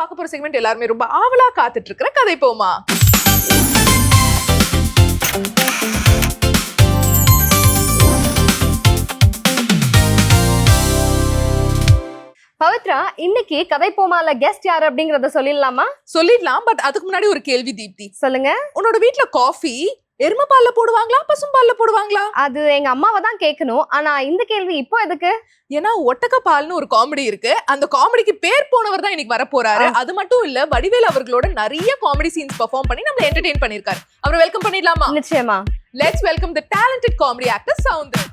பார்க்க போற செக்மெண்ட் எல்லாருமே ரொம்ப ஆவலா காத்துட்டு இருக்கிற கதை போமா. பவித்ரா, இன்னைக்கு கதை போமால கெஸ்ட் யாரு அப்படிங்கறத சொல்லிடலாமா? சொல்லிடலாம். பட் அதுக்கு முன்னாடி ஒரு கேள்வி தீப்தி. சொல்லுங்க. உன்னோட வீட்ல காஃபி எருமை பால்ல போடுவாங்களா பசும் பால்ல போடுவாங்களா? அது எங்க அம்மாவை தான் கேட்கணும். ஆனா இந்த கேள்வி இப்போ எதுக்கு? ஏன்னா ஒட்டக்க பால்னு ஒரு காமெடி இருக்கு. அந்த காமெடிக்கு பேர் போனவர் தான் இன்னைக்கு வர போறாரு. அது மட்டும் இல்ல, வடிவேல் அவர்களோட நிறைய காமெடி சீன்ஸ் பெர்ஃபார்ம் பண்ணி நம்ம என்டர்டெயின் பண்ணிருக்காரு. அவரை வெல்கம் பண்ணிடலாமா? நிச்சயமா. Let's welcome the talented comedy actor Soundar.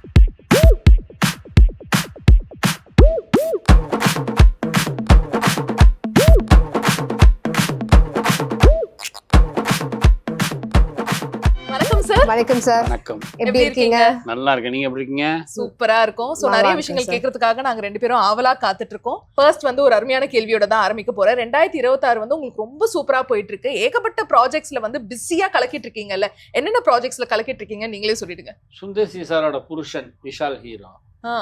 வணக்கம் சார். வணக்கம் சார். வணக்கம். எப்படி இருக்கீங்க? நல்லா இருக்கேன். நீங்க எப்படி இருக்கீங்க? சூப்பரா இருக்கும். சோ நிறைய விஷயங்கள் கேட்கறதுக்காக நாங்க ரெண்டு பேரும் ஆவலா காத்துட்டு இருக்கோம். ஃபர்ஸ்ட் வந்து ஒரு அருமையான கேள்வியோட தான் ஆரம்பிக்க போறேன். 2026 வந்து உங்களுக்கு ரொம்ப சூப்பரா போயிட்டு இருக்கு. ஏகப்பட்ட ப்ராஜெக்ட்ஸ்ல வந்து பிஸியா கலக்கிட்டு இருக்கீங்கல்ல. என்னென்ன ப்ராஜெக்ட்ஸ்ல கலக்கிட்டு இருக்கீங்க நீங்களே சொல்லிடுங்க. சுந்தர் சி சாரோட புருஷன் விஷால் ஹீரோ,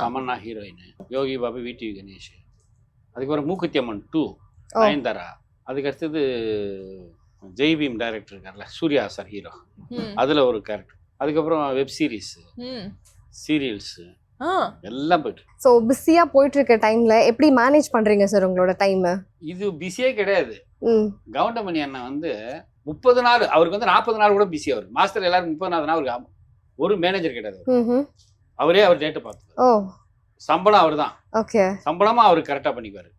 தமன்னா ஹீரோயின், யோகி பாபு, விடி கணேஷ், அதுக்கப்புறம் மூக்குத்தி அம்மன் 2 நயன்தாரா, அதுக்கு அடுத்தது ஜெய்பீம் டைரக்டர் இருக்கார்ல சூர்யா சார் ஹீரோ, அதுல ஒரு கேரக்டர், அதுக்கப்புறம் வெப் சீரிஸ், சீரியல்ஸ் எல்லாம் போயிட்டு. சோ பிஸியா போயிட்டு இருக்க டைம்ல எப்படி மேனேஜ் பண்றீங்க சார் உங்களோட டைம்? இது பிஸியே கிடையாது. கவுண்டமணி அண்ணன் வந்து 30 நாள், அவருக்கு வந்து 40 நாள் கூட பிஸியா இருக்கு. மாஸ்டர் எல்லாரும் 30 நாள் அவருக்கு ஒரு மேனேஜர் கிடையாது. அவரே அவர் டேட்டை பார்த்து சம்பளம் அவர் தான். சம்பளமா அவரு கரெக்டா பண்ணிக்குவாரு.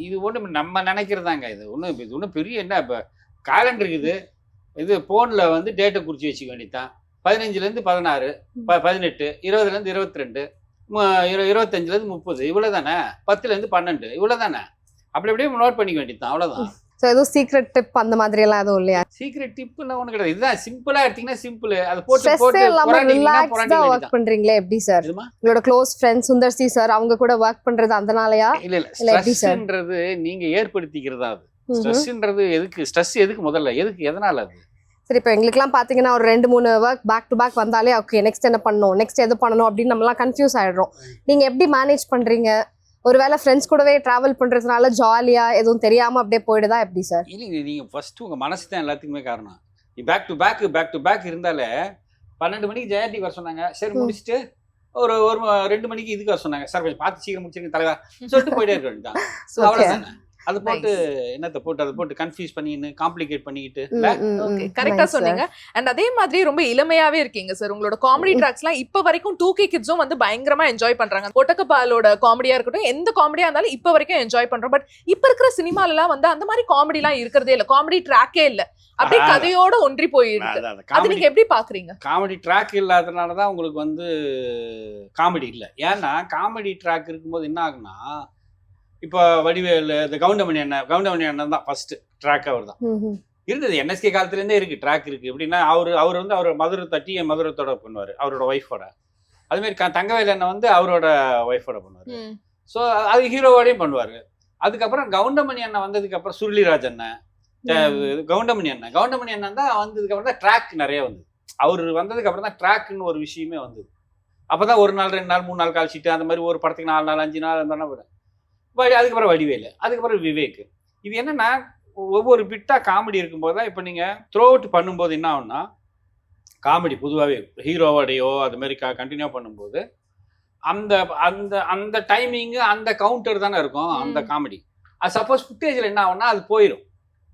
இது ஒண்ணு நம்ம நினைக்கிறதாங்க. இது ஒன்றும் பெரிய என்ன, இப்ப காலண்டர் இருக்குது, இது போன்ல வந்து டேட்டை குறிச்சு வச்சுக்க வேண்டியதான். 15லேருந்து 16, 18, 20லேருந்து 22, 25லேருந்து 30, இவ்வளவுதானே. 10லேருந்து 12, இவ்வளவுதானே. அப்படி அப்படியே நோட் பண்ணிக்க வேண்டியதான், அவ்வளவுதான். எதுவும் சீக்ரெட் டிப் அந்த மாதிரி எல்லாம் எதுவும் இல்லையா? சீக்ரெட் டிப்னா ஒண்ணு கிடையாது. இதுதான் சிம்பிளா எடுத்தீங்கன்னா சிம்பிள். அது போட்டு ஒர்க் பண்றீங்களே எப்படி சார்? உங்களோட close friend Sundar C sir அவங்க கூட ஒர்க் பண்றது அதனாலயா? இல்ல ஸ்ட்ரெஸ்ன்றது நீங்க ஏற்படுத்திக்கிறதா. அது ஸ்ட்ரெஸ்ன்றது எதுக்கு? ஸ்ட்ரெஸ் எதுக்கு முதல்ல? எதுக்கு? எதனால அது? சரி, இப்போ எங்களுக்குலாம் பார்த்தீங்கன்னா ஒரு 2-3 ஒர்க் பேக் டு பேக் வந்தாலே ஓகே நெக்ஸ்ட் என்ன பண்ணணும், நெக்ஸ்ட் எது பண்ணணும் அப்படின்னு நம்மலாம் கன்ஃபியூஸ் ஆயிடுறோம். நீங்கள் எப்படி மேனேஜ் பண்ணுறீங்க? ஒருவேளை ஃப்ரெண்ட்ஸ் கூடவே ட்ராவல் பண்ணுறதுனால ஜாலியாக எதுவும் தெரியாமல் அப்படியே போயிடுதா எப்படி சார்? இல்லைங்க, நீங்கள் ஃபஸ்ட்டு உங்கள் மனசு தான் எல்லாத்துக்குமே காரணம். பேக் டு பேக் இருந்தாலே 12 மணிக்கு ஜெயந்தி வர சொன்னாங்க, சரி முடிச்சுட்டு ஒரு 2 மணிக்கு இதுக்கு வர சொன்னாங்க, சார் கொஞ்சம் பார்த்து சீக்கிரம் முடிச்சிருங்க தலைவா சொல்லிட்டு போயிட்டே இருக்க வேண்டியதான். அவ்வளோதானே. அது போட்டு என்னத்தை போட்டு அதை போட்டு கன்ஃபியூஸ் பண்ணின்னு காம்ப்ளிகேட் பண்ணிக்கிட்டு. ஓகே, கரெக்டா சொன்னீங்க. அண்ட் அதே மாதிரி ரொம்ப இளமையாவே இருக்கீங்க சார். உங்களோட காமெடி ட்ராக்ஸ்லாம் இப்ப வரைக்கும் 2K கிட்ஸும் வந்து பயங்கரமா என்ஜாய் பண்றாங்க. ஒட்டக்கப்பாலோட காமெடியா இருக்கட்டும், எந்த காமெடியா இருந்தாலும் இப்ப வரைக்கும் என்ஜாய் பண்றோம். பட் இப்ப இருக்கிற சினிமால எல்லாம் வந்து அந்த மாதிரி காமெடி எல்லாம் இருக்கிறதே இல்ல. காமெடி ட்ராக்கே இல்ல, அப்படியே கதையோட ஒன்றி போயிருக்கு. அது நீங்க எப்படி பாக்குறீங்க? காமெடி ட்ராக் இல்லாதனாலதான் உங்களுக்கு வந்து காமெடி இல்ல. ஏன்னா காமெடி ட்ராக் இருக்கும்போது என்ன ஆகுனா, இப்போ வடிவேல், இந்த கவுண்டமணி அண்ணன் தான் ஃபர்ஸ்ட் ட்ராக். அவர் தான் இருந்தது. NSK காலத்துலேருந்தே இருக்கு ட்ராக் இருக்கு. எப்படின்னா அவர் வந்து அவர் மதுரை தட்டி என் மதுரத்தோட பண்ணுவார், அவரோட ஒய்ஃபோட. அதுமாரி தங்கவேல் அண்ணன் வந்து அவரோட ஒய்ஃபோட பண்ணுவார். ஸோ அது ஹீரோவோடையும் பண்ணுவார். அதுக்கப்புறம் கவுண்டமணி அண்ணன் வந்ததுக்கு அப்புறம் சுருளிராஜ் அண்ணன், கவுண்டமணி அண்ணன் தான் வந்ததுக்கு அப்புறம் தான் ட்ராக் நிறைய வந்தது. அவர் வந்ததுக்கு அப்புறம் தான் ட்ராக்னு ஒரு விஷயமே வந்தது. அப்போதான் 1 நாள் 2 நாள் 3 நாள் கழிச்சிட்டு அந்த மாதிரி ஒரு படத்துக்கு 4 நாள் 5 நாள் அந்த மாதிரி. அதுக்கப்புறம் வடிவேலு, அதுக்கப்புறம் விவேக். இது என்னன்னா ஒவ்வொரு பிட்டா காமெடி இருக்கும்போது தான். இப்போ நீங்க த்ரோ அவுட் பண்ணும்போது என்ன ஆகும்னா, காமெடி பொதுவாகவே ஹீரோவோடையோ அது மாதிரி கண்டினியூ பண்ணும்போது அந்த அந்த அந்த டைமிங்கு அந்த கவுண்டர் தானே இருக்கும் அந்த காமெடி. அது சப்போஸ் ஃபுட்டேஜில் என்ன ஆகும்னா அது போயிடும்.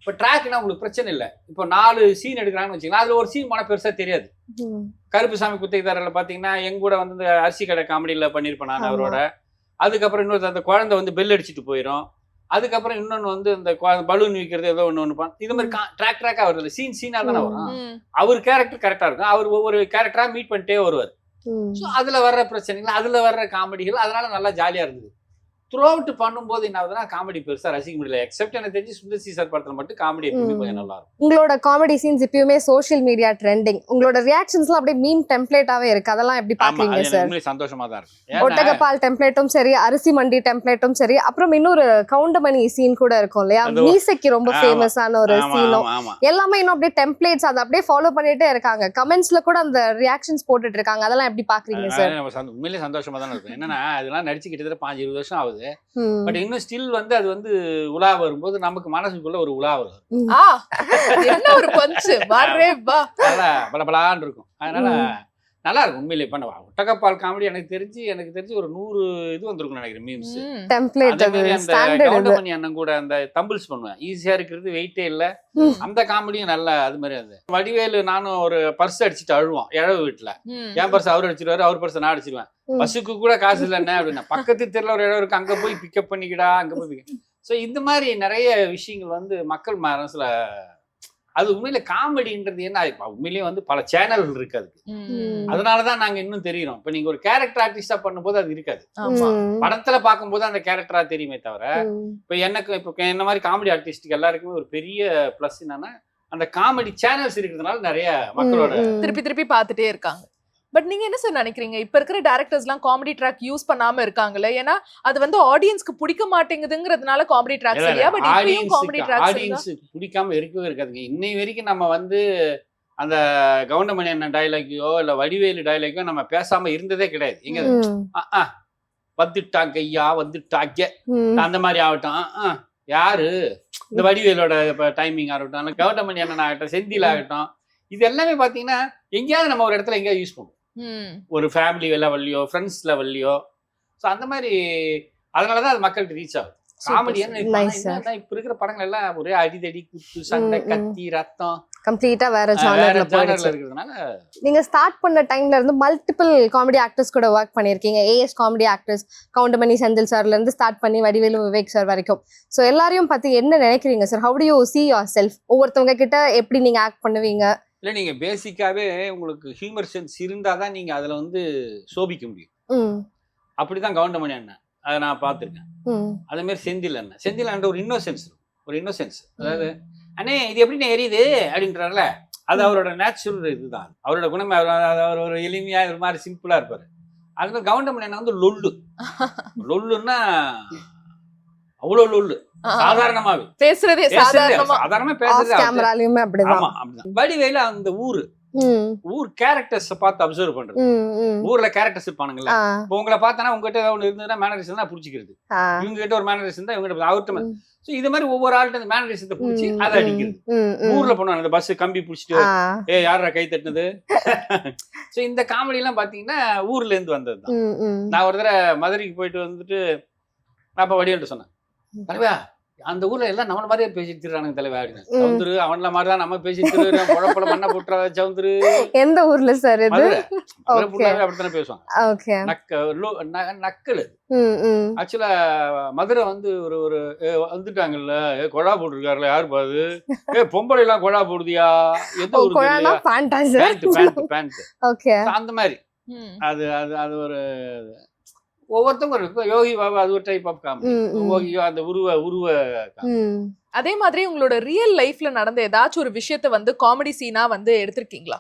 இப்போ ட்ராக்னா உங்களுக்கு பிரச்சனை இல்லை. இப்போ 4 சீன் எடுக்கிறாங்கன்னு வச்சுக்கலாம், அதில் ஒரு சீன் போனால் பெருசாக தெரியாது. கருப்புசாமி குத்தைதாரில் பார்த்தீங்கன்னா எங்கூட வந்து இந்த அரிசி கடை காமெடியில் பண்ணியிருப்பேன் நான் அவரோட. அதுக்கப்புறம் இன்னொரு அந்த குழந்தை வந்து பெல் அடிச்சுட்டு போயிடும். அதுக்கப்புறம் இன்னொன்னு வந்து இந்த பலூன் விற்கிறது ஏதோ ஒன்று இது மாதிரி ட்ராக்கா வருது. சீனா தானே வரும். அவர் கேரக்டர் கரெக்டா இருக்கும். அவர் ஒவ்வொரு கேரக்டரா மீட் பண்ணிட்டே வருவார். ஸோ அதுல வர்ற பிரச்சனைகள், அதுல வர்ற காமெடிகள், அதனால நல்லா ஜாலியா இருந்தது. த்ரூ அவுட் பண்ணும்போது என்ன ஆகுதுன்னா காமெடி பெருசா ரசிக்க முடியல. எக்ஸப்ட் எனக்கு தெரிஞ்சு சுந்தர் சி சார் படத்துல மட்டும் காமெடி எப்பவுமே கொஞ்சம் நல்லா இருக்கும். உங்களோட காமெடி சீன்ஸ் எப்பயுமே சோஷியல் மீடியா ட்ரெண்டிங். உங்களோட ரியாக்ஷன்ஸ்லாம் அப்படியே மீம் டெம்ப்ளேட்டாவே இருக்கு. அதெல்லாம் எப்படி பாக்குறீங்க சார்? உண்மையிலே சந்தோஷமா தான் இருக்கு. ஒட்டகப்பால் டெம்ப்ளேட்டும் சரி, அரிசி மண்டி டெம்ப்ளேட்டும் சரி, அப்புறம் இன்னொரு கவுண்டமணி சீன் கூட இருக்கும் இல்லையா, மீசைக்கு ரொம்ப ஃபேமஸான ஒரு சீனும். எல்லாமே இன்னும் அப்படியே டெம்ப்ளேட்ஸ் அதை அப்படியே ஃபாலோ பண்ணிட்டே இருக்காங்க. கமெண்ட்ஸ்ல கூட அந்த ரியாக்ஷன்ஸ் போட்டுட்டு இருக்காங்க. அதெல்லாம் எப்படி பாக்குறீங்க சார்? உண்மையிலே சந்தோஷமா தான் இருக்கும். என்னன்னா அதெல்லாம் நடிச்சு கிட்டத்தட்ட 5-20 வருஷம் ஆகுது. ஆகுது. பட் இன்னும் ஸ்டில் வந்து அது வந்து உலா வரும்போது நமக்கு மனசுக்குள்ள ஒரு உலா வரும். என்ன ஒரு பஞ்சு வரே வா பலபலான்னு இருக்கும். அதனால நல்லா இருக்கும் உண்மையிலே. பண்ணுவா ஒட்டகப்பால் காமெடி எனக்கு தெரிஞ்சு ஒரு 100 இது வந்திருக்கும் நினைக்கிறேன் மீம்ஸ். டெம்ப்ளேட் அதே மாதிரி அந்த கவுண்டமணி அண்ணன் கூட அந்த தம்பிள்ஸ் பண்ணுவேன், ஈஸியா இருக்கிறது வெயிட்டே இல்ல, அந்த காமெடியும் நல்லா. அது மாதிரி அது வடிவேலு நானும் ஒரு பர்ஸ் அடிச்சுட்டு அழுவோம் இழவு வீட்டுல. என் பர்ஸ் அவர் அடிச்சிருவாரு, அவர் பர்ஸ் நான் அடிச்சிருவேன். பஸ்ஸுக்கு கூட காசு இல்லைன்னு அப்படின்னா பக்கத்து தெருல ஒரு இடம் இருக்கு, அங்க போய் பிக்கப் பண்ணிக்கிடா, அங்க போய் பிக்கப். ஸோ இந்த மாதிரி நிறைய விஷயங்கள் வந்து மக்கள் மனசுல அது உண்மையில காமெடின்றது என்ன. உண்மையிலேயே வந்து பல சேனல்கள் இருக்கு அதுக்கு. அதனாலதான் நாங்க இன்னும் தெரியும். இப்ப நீங்க ஒரு கேரக்டர் ஆர்டிஸ்டா பண்ணும்போது அது இருக்காது, படத்துல பார்க்கும்போது அந்த கேரக்டரா தெரியுமே தவிர. இப்ப என்ன மாதிரி காமெடி ஆர்டிஸ்டுக்கு எல்லாருக்குமே ஒரு பெரிய பிளஸ் என்னன்னா அந்த காமெடி சேனல்ஸ் இருக்கிறதுனால நிறைய மக்களோட திருப்பி பார்த்துட்டே இருக்காங்க. பட் நீங்க என்ன சார் நினைக்கிறீங்க, இப்ப இருக்கிற டைரக்டர்ஸ்லாம் காமெடி ட்ராக் யூஸ் பண்ணாம இருக்காங்கல்ல? ஏன்னா அது வந்து ஆடியன்ஸ்க்கு பிடிக்க மாட்டேங்குதுங்கிறதுனால காமெடி ட்ராக்ஸ் இல்லையா? பட் இப்பயும் காமெடி ட்ராக்ஸ் ஆடியன்ஸ்க்கு பிடிக்காம இருக்கவே இருக்காதுங்க. இன்னை வரைக்கும் நம்ம வந்து அந்த கவுண்டமணி அண்ணன் டைலாக்கையோ இல்ல வடிவேலு டைலாக்கையோ நம்ம பேசாம இருந்ததே கிடையாது. எங்க வந்துட்டாங்க ஐயா வந்துட்டாங்க அந்த மாதிரி ஆகட்டும், யாரு இந்த வடிவேலோட டைமிங் ஆகட்டும், கவுண்டமணி அண்ணன் ஆகட்டும், செந்தில் ஆகட்டும், இது எல்லாமே பாத்தீங்கன்னா எங்கேயாவது நம்ம ஒரு இடத்துல எங்கேயாவது யூஸ் பண்ணுவோம், ஒரு ஃபேமிலி லெவல்லையோ ஃப்ரெண்ட்ஸ் லெவல்லையோ. ஸோ அந்த மாதிரி அதனாலதான் அது மக்கள்கிட்ட ரீச் ஆகுது. காமெடி என்ன இப்ப இருக்கிற படங்கள் எல்லாம் ஒரே அடிதடி குத்து சண்டை கத்தி ரத்தம் கம்ப்ளீட்டா வேற ஜானர்ல இருக்கிறதுனால. நீங்க ஸ்டார்ட் பண்ண டைம்ல இருந்து மல்டிபிள் காமெடி ஆக்டர்ஸ் கூட ஒர்க் பண்ணிருக்கீங்க. As comedy actors Goundamani Senthil சார்ல இருந்து ஸ்டார்ட் பண்ணி வடிவேலு விவேக் சார் வரைக்கும். ஸோ எல்லாரையும் பத்தி என்ன நினைக்கிறீங்க sir? How do you see yourself? ஒவ்வொருத்தவங்க கிட்ட எப்படி நீங்க ஆக்ட் பண்ணுவீங்க? இல்லை, நீங்கள் பேசிக்காகவே உங்களுக்கு ஹியூமர் சென்ஸ் இருந்தால் தான் நீங்கள் அதில் வந்து சோபிக்க முடியும். அப்படி தான் கவுண்டமணி அண்ணன், அதை நான் பார்த்துருக்கேன். அதேமாரி செந்தில் அண்ணன் ஒரு இன்னோசென்ஸ், அதாவது அண்ணே இது எப்படி எரியுது அப்படின்றாருல, அது அவரோட நேச்சுரல் இதுதான், அவரோட குணமே. அவர் ஒரு எளிமையாக ஒரு மாதிரி சிம்பிளாக இருப்பார். அது மாதிரி கவுண்டமணி அண்ணன் வந்து லொல்லுன்னா அவ்வளோ லொல்லு, சாதாரணமாவே பேசுறதே சாதாரணமா பேசுறது. கேமராலயுமே அப்படிதான். வடிவேல அந்த ஊர் கேரக்டர்ஸ் பார்த்து அப்சர்வ் பண்றது. ஊர்ல கேரக்டர்ஸ் இருப்பானுங்களா, இப்போ உங்களை பார்த்தானா உங்ககிட்ட ஏதாவது ஒன்று இருந்ததுன்னா மேனரிசம் தான் பிடிச்சிக்கிறது, இவங்க கிட்ட ஒரு மேனரிசம் தான் இவங்க அவர்கிட்ட. ஸோ இது மாதிரி ஒவ்வொரு ஆள்கிட்ட அந்த மேனரிசத்தை பிடிச்சி அதை அடிக்கிறது. ஊர்ல போனாங்க அந்த பஸ் கம்பி பிடிச்சிட்டு யாரா கை தட்டுனது. ஸோ இந்த காமெடி எல்லாம் பாத்தீங்கன்னா ஊர்ல இருந்து வந்தது தான். நான் ஒரு தடவை மதுரைக்கு போயிட்டு வந்துட்டு நான் அப்ப வடிவேல்ட்ட சொன்னேன், தலைவா அந்த ஊர்ல எல்லாம் நம்மள மாதிரியே பேசிட்டு இருக்கானுங்க தலைவா அப்படின்னு. சவுந்தரு அவன்ல மாதிரிதான் நம்ம பேசிட்டு குழப்பட மண்ண போட்டுற சவுந்தரு. எந்த ஊர்ல சார் இது? அப்படித்தானே பேசுவாங்க. நக்கல் ஆக்சுவலா மதுரை வந்து ஒரு வந்துட்டாங்கல்ல, கொழா போட்டுருக்காருல, யாரு பாது பொம்பளை எல்லாம் கொழா போடுதியா, எந்த ஊருக்கு அந்த மாதிரி. அது அது அது ஒரு ஒவ்வொருத்தவங்க இருக்கு. யோகி பாபா அது ஒரு டைப் ஆஃப் காமெடி, யோகியோ அந்த உருவ. அதே மாதிரி உங்களோட ரியல் லைஃப்ல நடந்த ஏதாச்சும் ஒரு விஷயத்த வந்து காமெடி சீனா வந்து எடுத்திருக்கீங்களா?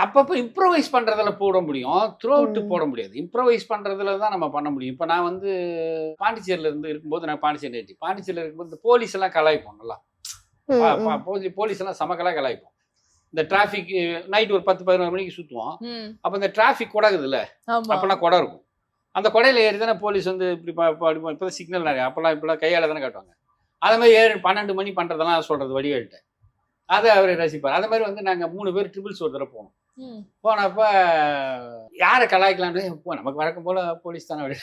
அப்பப்போ இம்ப்ரோவைஸ் பண்றதுல போட முடியும், த்ரூ அவுட் போட முடியாது. இம்ப்ரோவைஸ் பண்றதுல தான் நம்ம பண்ண முடியும். இப்போ நான் வந்து பாண்டிச்சேரியில இருந்து இருக்கும்போது, நான் பாண்டிச்சேரியில இருக்கும்போது போலீஸ் எல்லாம் கலாய்ப்போம் நல்லா. போலீஸ் எல்லாம் சமக்கலா கலாய்ப்போம். இந்த டிராபிக் நைட் ஒரு 10-11 மணிக்கு சுத்துவோம். அப்ப இந்த டிராபிக் கொடாகுது இல்ல, அப்பெல்லாம் கொடை இருக்கும். அந்த கொடையில ஏறி தானே போலீஸ் வந்து இப்போ சிக்னல் நிறைய, இப்பெல்லாம் கையால தானே காட்டுவாங்க. அதே மாதிரி 12 மணி பண்றதெல்லாம் சொல்றது வடிவேல்கிட்ட, அதை அவர் ரசிப்பார். அதே மாதிரி வந்து நாங்கள் 3 பேர் ட்ரிபிள்ஸ் ஒரு தடவை போனோம். போனப்ப யாரை கலாய்க்கலான்னு, நமக்கு வழக்கம் போல போலீஸ் தானே அப்படி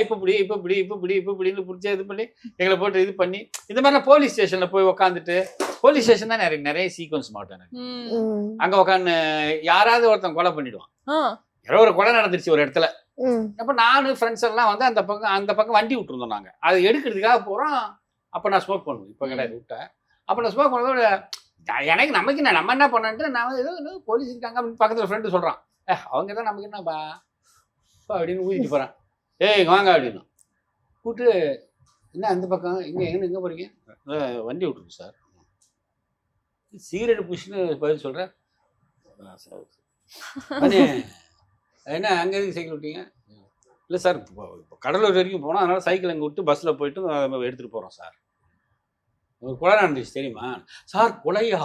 இப்படின்னு பிடிச்ச இது பண்ணி எங்களை போட்டு இது பண்ணி, இந்த மாதிரிலாம் போலீஸ் ஸ்டேஷன்ல போய் உக்காந்துட்டு, போலீஸ் ஸ்டேஷன் தான் நிறைய சீக்வன்ஸ் மாட்டேன் எனக்கு. அங்க உட்காந்து யாராவது ஒருத்தன் கொலை பண்ணிடுவான். யாரோ ஒரு கொலை நடந்துருச்சு ஒரு இடத்துல. அப்ப நானு ஃப்ரெண்ட்ஸ் எல்லாம் வந்து அந்த பக்கம் வண்டி விட்டுருந்தோம். நாங்க அதை எடுக்கிறதுக்காக போறோம். அப்ப நான் ஸ்மோக் பண்ணுவேன், இப்ப கிடையாது விட்டேன். அப்ப நான் ஸ்மோக் பண்ணும்போது எனக்கு நமக்கு நம்ம என்ன பண்ணன்ட்டு, நான் ஏதோ போலீஸ் இருக்காங்க அப்படின்னு பக்கத்துல ஃப்ரெண்டு சொல்றான், அவங்க தான் நமக்கு என்னப்பா அப்படின்னு ஊதிட்டு போறான். ஏய் வாங்க அப்படின்னு கூப்பிட்டு, என்ன அந்த பக்கம் எங்க போறீங்க? வண்டி விட்டுருக்கு சார். சிகரெட் புஷ்னு பதில் சொல்றேன். என்ன அங்கே எதுக்கு சைக்கிள் விட்டீங்க? இல்லை சார், இப்போ கடலூர் வரைக்கும் போனோம், அதனால சைக்கிள் அங்கே விட்டு பஸ்ஸில் போயிட்டு எடுத்துகிட்டு போகிறோம் சார். ஒரு கொலை நடந்துச்சு தெரியுமா சார்? கொலையா?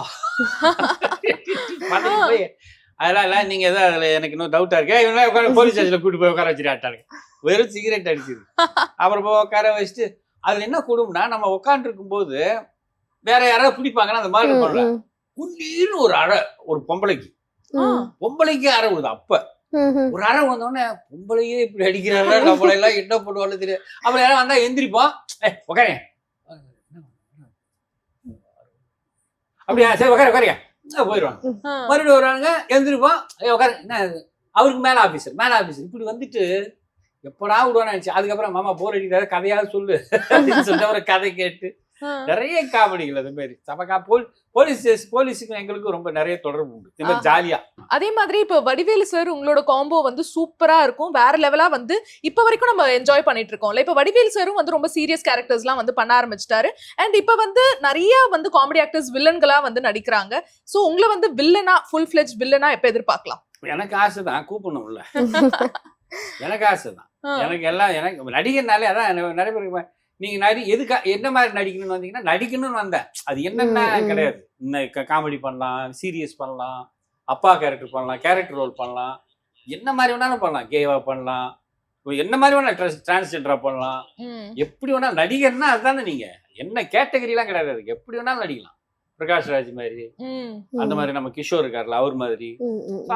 அதெல்லாம் இல்லை, நீங்கள் எதாவது அதில் எனக்கு இன்னும் டவுட்டாக இருக்கு. இவங்க போலீஸ் ஸ்டேஷனில் கூப்பிட்டு போய் உட்கார வச்சுட்டாங்க. வெறும் சிகரெட் அடிச்சிருக்கு. அப்புறம் போய் உட்கார வச்சுட்டு அதுல என்ன கொடும்னா நம்ம உட்காந்துருக்கும் போது வேற யாராவது பிடிப்பாங்கன்னா அந்த மாதிரி இருப்பாங்க. குண்டீர்னு ஒரு அறை ஒரு பொம்பளைக்கு அறை விடுது. அப்ப ஒரு அறை வந்தோடனே பொம்பளையே இப்படி அடிக்கிறாங்க, நம்மள எல்லாம் என்ன பண்ணுவாலும் தெரியாது. அப்புறம் யாரும் வந்தா எந்திரிப்போம், உட்காரேன் அப்படியா சரி உட்கார போயிடுவாங்க. மறுபடியும் வருவாங்க, எந்திரிப்போம், உட்கார. என்ன அவருக்கு மேல ஆபீசர் இப்படி வந்துட்டு எப்படா விடுவான்னு நினைச்சு. அதுக்கப்புறம் மாமா போர் அடிக்கிறாரு, கதையாவது சொல்லு அப்படின்னு சொல்லிட்டு ஒரு கதை கேட்டு நிறைய காமெடிகள் அது மாதிரி. போலீஸுக்கும் எங்களுக்கும் ரொம்ப நிறைய தொடர்பு உண்டு இந்த மாதிரி ஜாலியா. அதே மாதிரி இப்ப வடிவேலு சார் உங்களோட காம்போ வந்து சூப்பரா இருக்கும், வேற லெவலா வந்து இப்ப வரைக்கும் நம்ம என்ஜாய் பண்ணிட்டு இருக்கோம்ல. இப்ப வடிவேலு சாரும் வந்து ரொம்ப சீரியஸ் கேரக்டர்ஸ் எல்லாம் வந்து பண்ண ஆரம்பிச்சிட்டாரு. அண்ட் இப்ப வந்து நிறைய வந்து காமெடி ஆக்டர்ஸ் வில்லன்களா வந்து நடிக்கிறாங்க. சோ உங்களை வந்து வில்லனா, ஃபுல் ஃபிளெஜ் வில்லனா எப்ப எதிர்பார்க்கலாம்? எனக்கு ஆசைதான், கூப்பிடணும்ல. எனக்கு ஆசைதான். எனக்கு நடிகர்னாலே அதான் நிறைய பேருக்கு நீங்க எதுக்கா என்ன மாதிரி நடிக்கணும்னு வந்தீங்கன்னா நடிக்கணும்னு வந்தேன். அது என்னென்ன கிடையாது. காமெடி பண்ணலாம், சீரியஸ் பண்ணலாம், அப்பா கேரக்டர் பண்ணலாம், கேரக்டர் ரோல் பண்ணலாம், என்ன மாதிரி வேணாலும் பண்ணலாம். கேவா பண்ணலாம், என்ன மாதிரி வேணாலும் டிரான்ஸ்ஜெண்டரா பண்ணலாம், எப்படி வேணாலும். நடிகர்னா அதுதானே. நீங்க என்ன கேட்டகரி எல்லாம் கிடையாது, அதுக்கு எப்படி வேணாலும் நடிக்கலாம். பிரகாஷ் ராஜ் மாதிரி, அந்த மாதிரி நம்ம கிஷோர் இருக்காருல அவர் மாதிரி.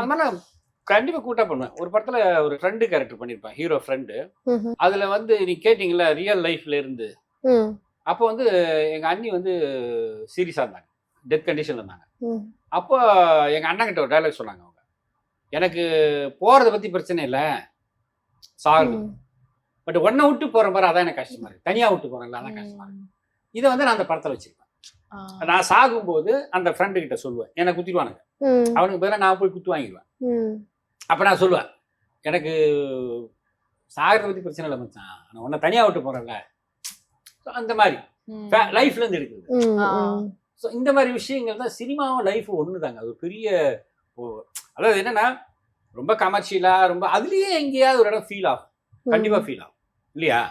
அந்த மாதிரி கண்டிப்பா கூட்டா பண்ணுவேன். ஒரு படத்துல ஒரு ஃப்ரெண்டு கேரக்டர் பண்ணிருப்பேன், ஹீரோ ஃப்ரெண்டு. அதுல வந்து நீ கேட்டீங்களா ரியல் லைஃப்ல இருந்து, அப்போ வந்து எங்க அண்ணி வந்து சீரியஸா இருந்தாங்க, டெத் கண்டிஷன்ல இருந்தாங்க. அப்போ எங்க அண்ணன் கிட்ட ஒரு டைலாக் சொன்னாங்க அவங்க, எனக்கு போறதை பத்தி பிரச்சனை இல்லை, சாகுது, பட் ஒன்ன விட்டு போறேன் பாரு அதான் எனக்கு கஷ்டமா இருக்கு, தனியா விட்டு போறேன்ல அதான் கஷ்டமா இருக்கு. இதை வந்து நான் அந்த படத்துல வச்சிருப்பேன். நான் சாகும்போது அந்த ஃப்ரெண்டு கிட்ட சொல்லுவேன், என்னை குத்திடுவானுங்க, அவனுக்கு பதிலாக நான் போய் குத்து வாங்கிடுவேன். அப்ப நான் சொல்லுவேன், எனக்கு சாகிறத பத்தி பிரச்சனை இல்லை மச்சான், நான் உன்னை தனியா விட்டு போறேன்ல, அந்த மாதிரி லைஃப்ல இருந்து இருக்குது. ஸோ இந்த மாதிரி விஷயங்கள் தான் சினிமாவும் லைஃப் ஒண்ணுதாங்க. அது பெரிய அதாவது என்னன்னா ரொம்ப கமர்ஷியலா ரொம்ப அதுலயே எங்கேயாவது ஒரு இடம் ஃபீல் ஆகும், கண்டிப்பா ஃபீல் ஆகும் இல்லையா?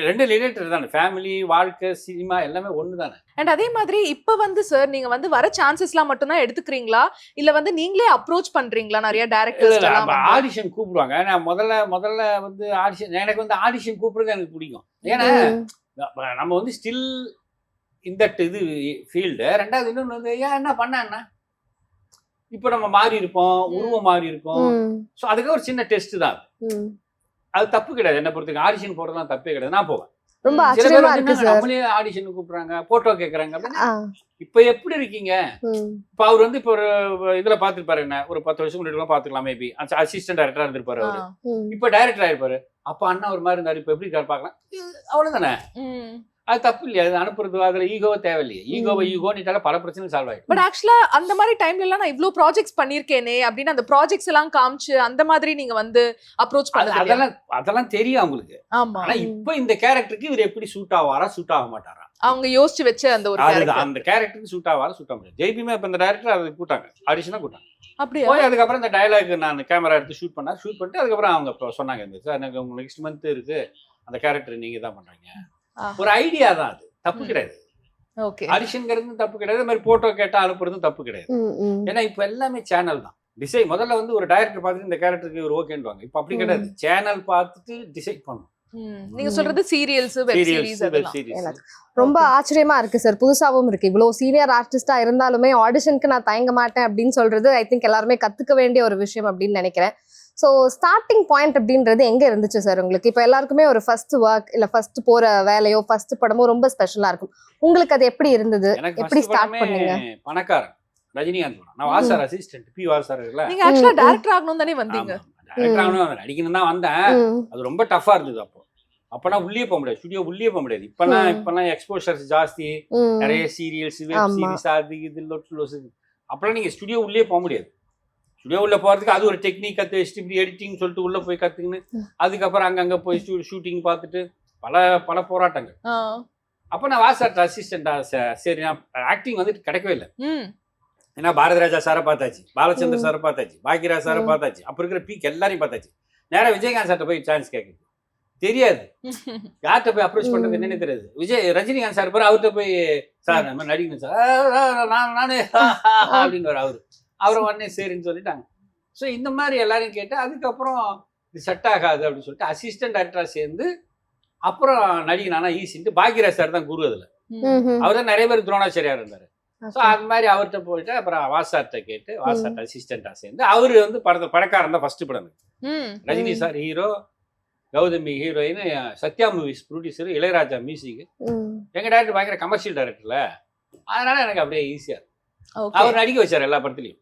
ரெண்டு ரிலேட்டட் தானே, ஃபேமிலி, வாழ்க்கை, சினிமா எல்லாமே ஒண்ணு தானே. அண்ட் அதே மாதிரி இப்ப வந்து சார் நீங்க வந்து வர சான்சஸ்லாம் மட்டும் தான் எடுத்துக்கிறீங்களா, இல்ல வந்து நீங்களே அப்ரோச் பண்றீங்களா நிறைய டைரக்டர்ஸ்? ஆடிஷன் கூப்பிடுவாங்க. நான் முதல்ல வந்து ஆடிஷன், எனக்கு வந்து ஆடிஷன் கூப்பிடுறது எனக்கு பிடிக்கும். ஏன்னா நம்ம வந்து ஸ்டில் இந்த இது ஃபீல்டு. ரெண்டாவது இன்னொன்று வந்து ஏன் என்ன பண்ணா இப்போ நம்ம மாறி இருப்போம், உருவம் மாறி இருக்கும். ஸோ அதுக்கு ஒரு சின்ன டெஸ்ட் தான். அது தப்பு கிடையாது, என்ன பொறுத்துக்கு ஆடிஷன் போடுறதுலாம் தப்பே கிடையாது, நான் போவேன். ரொம்ப ஆச்சரியமா இருக்கு சார். நம்மளே ஆடிஷன் கூப்பிடுறாங்க, போட்டோ கேக்குறாங்க அப்படின்னா இப்ப எப்படி இருக்கீங்க? இப்ப அவர் வந்து இப்ப ஒரு இதுல பாத்துருப்பாரு, என்ன ஒரு 10 வருஷம் முன்னாடி பாத்துக்கலாம், மேபி அசிஸ்டன்ட் டைரக்டரா இருந்திருப்பாரு அவரு. இப்ப டைரக்டர் ஆயிருப்பாரு. அப்ப அண்ணா ஒரு மாதிரி இருந்தாரு, இப்ப எப்படி இருக்காரு பாக்கலாம், அவ்வளவுதானே. அது தப்பு இல்லையா? அது அனுப்புறது அதுல ஈகோ தேவையில்லையே. ஈகோனிட்டால பல பிரச்சனை சால்வ் ஆயிடும். பட் ஆக்சுவலா அந்த மாதிரி டைம்ல எல்லாம் நான் இவ்வளவு ப்ராஜெக்ட்ஸ் பண்ணிருக்கேனே அப்படின்னு அந்த ப்ராஜெக்ட்ஸ் எல்லாம் காமிச்சு அந்த மாதிரி நீங்க வந்து அப்ரோச் பண்ணது அதெல்லாம் தெரியும் அவங்களுக்கு. ஆனா இப்ப இந்த கேரக்டருக்கு இவர் எப்படி சூட் ஆவாரா, சூட் ஆக மாட்டாரா, அவங்க யோசிச்சு வச்ச அந்த ஒரு அந்த கேரக்டருக்கு சூட் ஆவாரா, சூட் ஆக முடியாது. ஜெய்பிமே இப்ப இந்த டைரக்டர் அதை கூட்டாங்க, ஆடிஷனா கூட்டாங்க. அப்படியே போய் அதுக்கப்புறம் இந்த டயலாக் நான் கேமரா எடுத்து ஷூட் பண்ணிட்டு அதுக்கப்புறம் அவங்க சொன்னாங்க, இந்த சார் எனக்கு உங்களுக்கு நெக்ஸ்ட் மந்த் இருக்கு, அந்த கேரக்டர் நீங்க தான் பண்றீங்க. ஒரு ஐடியா தான், அது தப்பு கிடையாது. ஆடிஷன்ங்கிறது தப்பு கிடையாது, இந்த மாதிரி போட்டோ கேட்டா அனுப்புறதும் தப்பு கிடையாது. ஏன்னா இப்ப எல்லாமே சேனல் தான் டிசைட். முதல்ல வந்து ஒரு டைரக்டர் பார்த்துட்டு இந்த கேரக்டருக்கு ஒரு ஓகேன்னுவாங்க, இப்ப அப்படி கிடையாது, சேனல் பார்த்துட்டு டிசைட் பண்ணும். நீங்க சொல்றது சீரியல்ஸ், வெப் சீரிஸ். ரொம்ப ஆச்சரியமா இருக்கு சார், புதுசாவும் இருக்கு. இவ்வளவு சீனியர் ஆர்டிஸ்டா இருந்தாலுமே ஆடிஷனுக்கு நான் தயங்க மாட்டேன் அப்படின்னு சொல்றது ஐ திங்க் எல்லாருமே கத்துக்க வேண்டிய ஒரு விஷயம் அப்படின்னு நினைக்கிறேன். ஸோ ஸ்டார்டிங் பாயிண்ட் அப்படின்றது எங்க இருந்துச்சு சார் உங்களுக்கு? இப்போ எல்லாருக்குமே ஒரு ஃபர்ஸ்ட் ஒர்க் இல்ல ஃபர்ஸ்ட் போற வேலையோ ஃபர்ஸ்ட் படமோ ரொம்ப ஸ்பெஷலா இருக்கும். உங்களுக்கு அது எப்படி இருந்தது? எப்படி ஸ்டார்ட் பண்ணீங்க? பணக்காரன் ரஜினிகாந்த். நான் வாசார் அசிஸ்டன்ட், பி வாசார் இல்ல. நீங்க ஆக்சுவலா டைரக்டர் ஆகணும் தானே வந்தீங்க? டைரக்டர் ஆகணும் நடிக்கணும் தான் வந்தேன். அது ரொம்ப டஃபா இருந்தது. அப்பனா உள்ளே போக முடியாது, ஸ்டுடியோ உள்ளே போக முடியாது. இப்பெல்லாம் எக்ஸ்போஷர்ஸ் ஜாஸ்தி, நிறைய சீரியல்ஸ், வெப் சீரிஸ், அது இது லொட்டு. அப்பெல்லாம் நீங்க ஸ்டுடியோ உள்ளே போக முடியாது. ஸ்டுடியோ உள்ள போறதுக்கு அது ஒரு டெக்னிக் கற்று வச்சுட்டு இப்படி எடிட்டிங் சொல்லிட்டு உள்ள போய் கத்துக்கின்னு அதுக்கப்புறம் அங்கங்க போய் ஷூட்டிங் பார்த்துட்டு பல போராட்டங்கள். அப்ப நான் வாசார் அசிஸ்டண்டா, சரி நான் ஆக்டிங் வந்து கிடைக்கவே இல்லை. ஏன்னா பாரதிராஜா சாரை பார்த்தாச்சு, பாலச்சந்திர சாரை பார்த்தாச்சு, பாக்யராஜ் சாரை பார்த்தாச்சு, அப்ப இருக்கிற பீக் எல்லாரையும் பார்த்தாச்சு. நேரா விஜயகாந்த் சார்ட்ட போய் சான்ஸ் கேட்குது, தெரியாது யார்கிட்ட போய் அப்ரோச் பண்றது என்னன்னு தெரியாது. ரஜினிகாந்த் சார் போய் அவர்கிட்ட போய் சார் நம்ம நடிக்கணும் சார், நானே அப்படின்னு அவரு உடனே சரின்னு சொல்லிட்டாங்க. ஸோ இந்த மாதிரி எல்லாரையும் கேட்டு அதுக்கப்புறம் இது செட் ஆகாது அப்படின்னு சொல்லிட்டு அசிஸ்டன்ட் டைரக்டராக சேர்ந்து அப்புறம் நடிகனானா ஈஸின்ட்டு பாக்யராஜ் சார் தான் குரு அதில். அவர் தான் நிறைய பேர் துரோணாச்சாரியார் இருந்தார். ஸோ அது மாதிரி அவர்கிட்ட போயிட்டு அப்புறம் வாசார்ட்ட கேட்டு வாசார்ட்ட அசிஸ்டண்ட்டாக சேர்ந்து அவர் வந்து படக்காரன் தான் ஃபர்ஸ்ட் படம். Rajini sir hero, Gautami heroine, Sathya movies producer, Ilaiyaraaja music. எங்க டேரக்டர் பயங்கர கமர்ஷியல் டைரக்டர்ல, அதனால எனக்கு அப்படியே ஈஸியா அவர் நடிக்க வச்சார் எல்லா படத்துலயும்.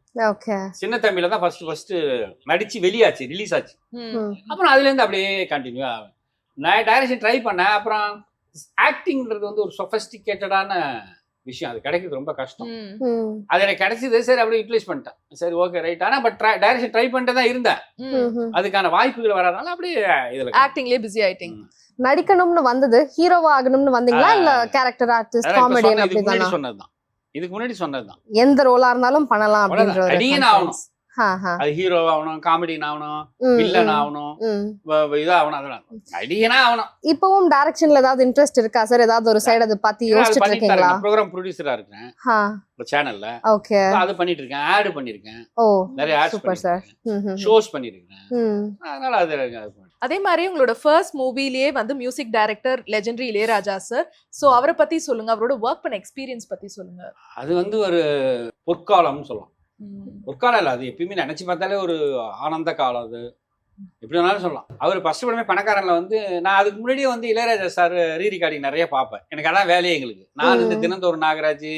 சின்ன தம்பியில தான் ஃபர்ஸ்ட் நடிச்சு வெளியாச்சு, ரிலீஸ் ஆச்சு. அப்புறம் அதுல இருந்து அப்படியே கண்டினியூ ஆகும். நான் டைரக்ஷன் ட்ரை பண்ணேன். அப்புறம் ஆக்டிங்ன்றது வந்து ஒரு சொஃபஸ்டிகேட்டடான விஷயம், அது கிடைக்கிறது ரொம்ப கஷ்டம். அது எனக்கு கிடைச்சது, சரி அப்படியே யூட்டிலைஸ் பண்ணிட்டேன். சரி ஓகே ரைட். ஆனா பட் டைரக்ஷன் ட்ரை பண்ணிட்டு தான் இருந்தேன். அதுக்கான வாய்ப்புகள் வராதனால அப்படியே இதுல ஆக்டிங்லயே பிஸி ஆயிட்டீங்க. நடிக்கணும்னு வந்தது, ஹீரோவா ஆகணும்னு வந்தீங்களா இல்ல கேரக்டர் ஆர்டிஸ்ட் காமெடியன் அப்படிதானா? சொன்னதுதான், இதுக்கு முன்னாடி சொன்னதுதான். எந்த ரோலா இருந்தாலும் பண்ணலாம் அப்படின்ற நடிகன் ஆகணும், அது ஹீரோ ஆகணும், காமெடியன் ஆகணும், வில்லன் ஆகணும், இதாகணும், அதெல்லாம் நடிகனா ஆகணும். இப்பவும் டைரக்ஷன்ல ஏதாவது இன்ட்ரெஸ்ட் இருக்கா சார்? ஏதாவது ஒரு சைடு அதை பத்தி யோசிச்சுட்டு இருக்கீங்களா? ப்ரோகிராம் ப்ரொடியூசரா இருக்கேன் சேனல்ல. ஓகே, அது பண்ணிட்டு இருக்கேன், ஆட் பண்ணிருக்கேன். ஓ நிறைய ஆட்ஸ் சூப்பர் சார். ஷோஸ் பண்ணிருக்கேன். அதனால அது அதே மாதிரி உங்களோட ஃபர்ஸ்ட் மூவிலேயே வந்து music director legendary Ilaiyaraaja sir. So அவரை பத்தி சொல்லுங்க, அவரோட ஒர்க் பண்ண எக்ஸ்பீரியன்ஸ் பத்தி சொல்லுங்க. அது வந்து ஒரு பொற்காலம்னு சொல்லலாம். பொற்காலம் இல்லை, அது எப்பயுமே நினைச்சு பார்த்தாலே ஒரு ஆனந்த காலம். அது எப்படி வேணாலும் சொல்லலாம். அவர் ஃபர்ஸ்ட் படமே பணக்காரன்ல வந்து நான் அதுக்கு முன்னாடியே வந்து இளையராஜா சார் ரீரிகார்டிங் நிறைய பார்ப்பேன். எனக்கு அதான் வேலையே எங்களுக்கு. நான் இந்த தினந்தோறும் நாகராஜ்,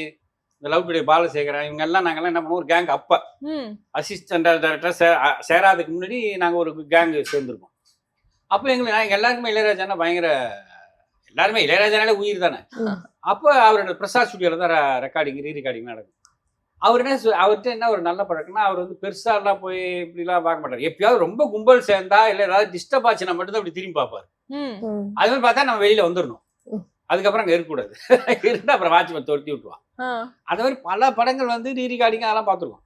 இந்த லவ் டுடே பாலசேகரன், இவங்க எல்லாம் நாங்கெல்லாம் என்ன பண்ணுவோம், ஒரு கேங். அப்ப அசிஸ்டன்ட் டைரக்டர் சேராதுக்கு முன்னாடி நாங்க ஒரு கேங் சேர்ந்துருக்கோம். அப்போ எங்களுக்கு எல்லாருக்குமே இளையராஜானா பயங்கர, எல்லாருமே இளையராஜானாலே உயிர் தானே. அப்போ அவரோட பிரசாத் ஸ்டுடியோல தான் ரெக்கார்டிங் ரீரிகார்டிங் நடக்கும். அவர்கிட்ட என்ன ஒரு நல்ல பழக்கம்னா, அவர் வந்து பெருசாலாம் போய் இப்படிலாம் பார்க்க மாட்டார். எப்பயாவது ரொம்ப கும்பல் சேர்ந்தா இல்லை ஏதாவது டிஸ்டர்ப் ஆச்சுன்னா மட்டும்தான் அப்படி திரும்பி பார்ப்பாரு. அது மாதிரி பார்த்தா நம்ம வெளியில வந்துடணும், அதுக்கப்புறம் அங்கே இருக்கக்கூடாது. இருந்தா அப்புறம் வாட்ச்மேன் துரத்தி விட்டுருவான். அது மாதிரி பல படங்கள் வந்து ரீரிகார்டிங் அதெல்லாம் பார்த்துருக்கோம்.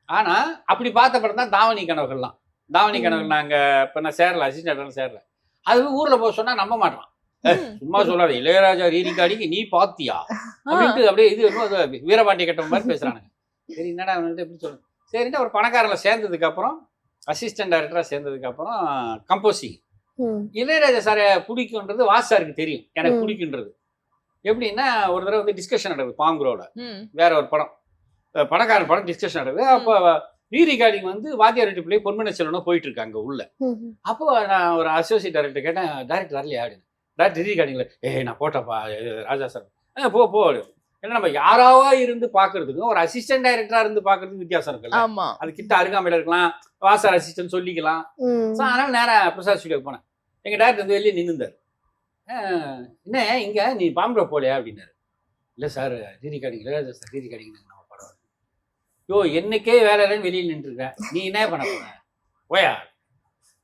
ஆனா அப்படி பார்த்த படம் தான் தாவணி கனவுகள்லாம். தாவணி கனவுகள் நாங்க இப்ப நான் சேரல, அசிஸ்டன்ட் சேரல. அது ஊர்ல போய் சொன்னா நம்ப மாட்டான். சும்மா சொல்லாது, இளையராஜா ரீரிகார்டிங் நீ பாத்தியா அப்படின்ட்டு அப்படியே இது வீரபாண்டிய கட்டம் மாதிரி பேசுறானுங்க. சரி என்னடா எப்படி சொல்லுங்க. சரின்ட்டு ஒரு பணக்காரங்களை சேர்ந்ததுக்கு அப்புறம், அசிஸ்டன்ட் டைரக்டரா சேர்ந்ததுக்கு அப்புறம் கம்போசிங் இளையராஜா சாரை பிடிக்கும்ன்றது வாசாருக்கு தெரியும், எனக்கு பிடிக்குன்றது. எப்படின்னா ஒரு தடவை வந்து டிஸ்கஷன் நடக்குது பாங்குரோட, வேற ஒரு படம், பணக்காரன் படம் டிஸ்கஷன் நடக்குது. அப்போ ரீரிகார்டிங் வந்து வாத்தியார் வீட்டு பிள்ளை பொன்மன செல்வனும் போயிட்டு இருக்காங்க உள்ள. அப்போ நான் ஒரு அசோசியேட் டைரக்டர் கேட்டேன், டைரக்டர் வரலையா அப்படின்னு. டைரக்டர் ரீரிகார்டிங்ல நான் போட்டப்பா ராஜா சார் போ ஏன்னா நம்ம யாராவா இருந்து பாக்குறதுக்கும் ஒரு அசிஸ்டன்ட் டைரக்டரா இருந்து பாக்குறதுக்கு வித்தியாசம் இருக்குல்ல. அது கிட்ட அருகாமையில இருக்கலாம், வாசார் அசிஸ்டன்ட் சொல்லிக்கலாம். அதனால நேரம் பிரசாத் ஸ்டுடியோக்கு போனேன். எங்க டைரக்டர் வந்து வெளியே நின்றுந்தார். என்ன இங்க நீ பாம்பே போலையா அப்படின்னாரு. இல்லை sir rerecording Ilaiyaraaja sir rerecording நம்ம படம். யோ என்னைக்கே வேலை இல்லைன்னு வெளியில் நின்றுருக்கேன், நீ என்ன பண்ண போற போயா.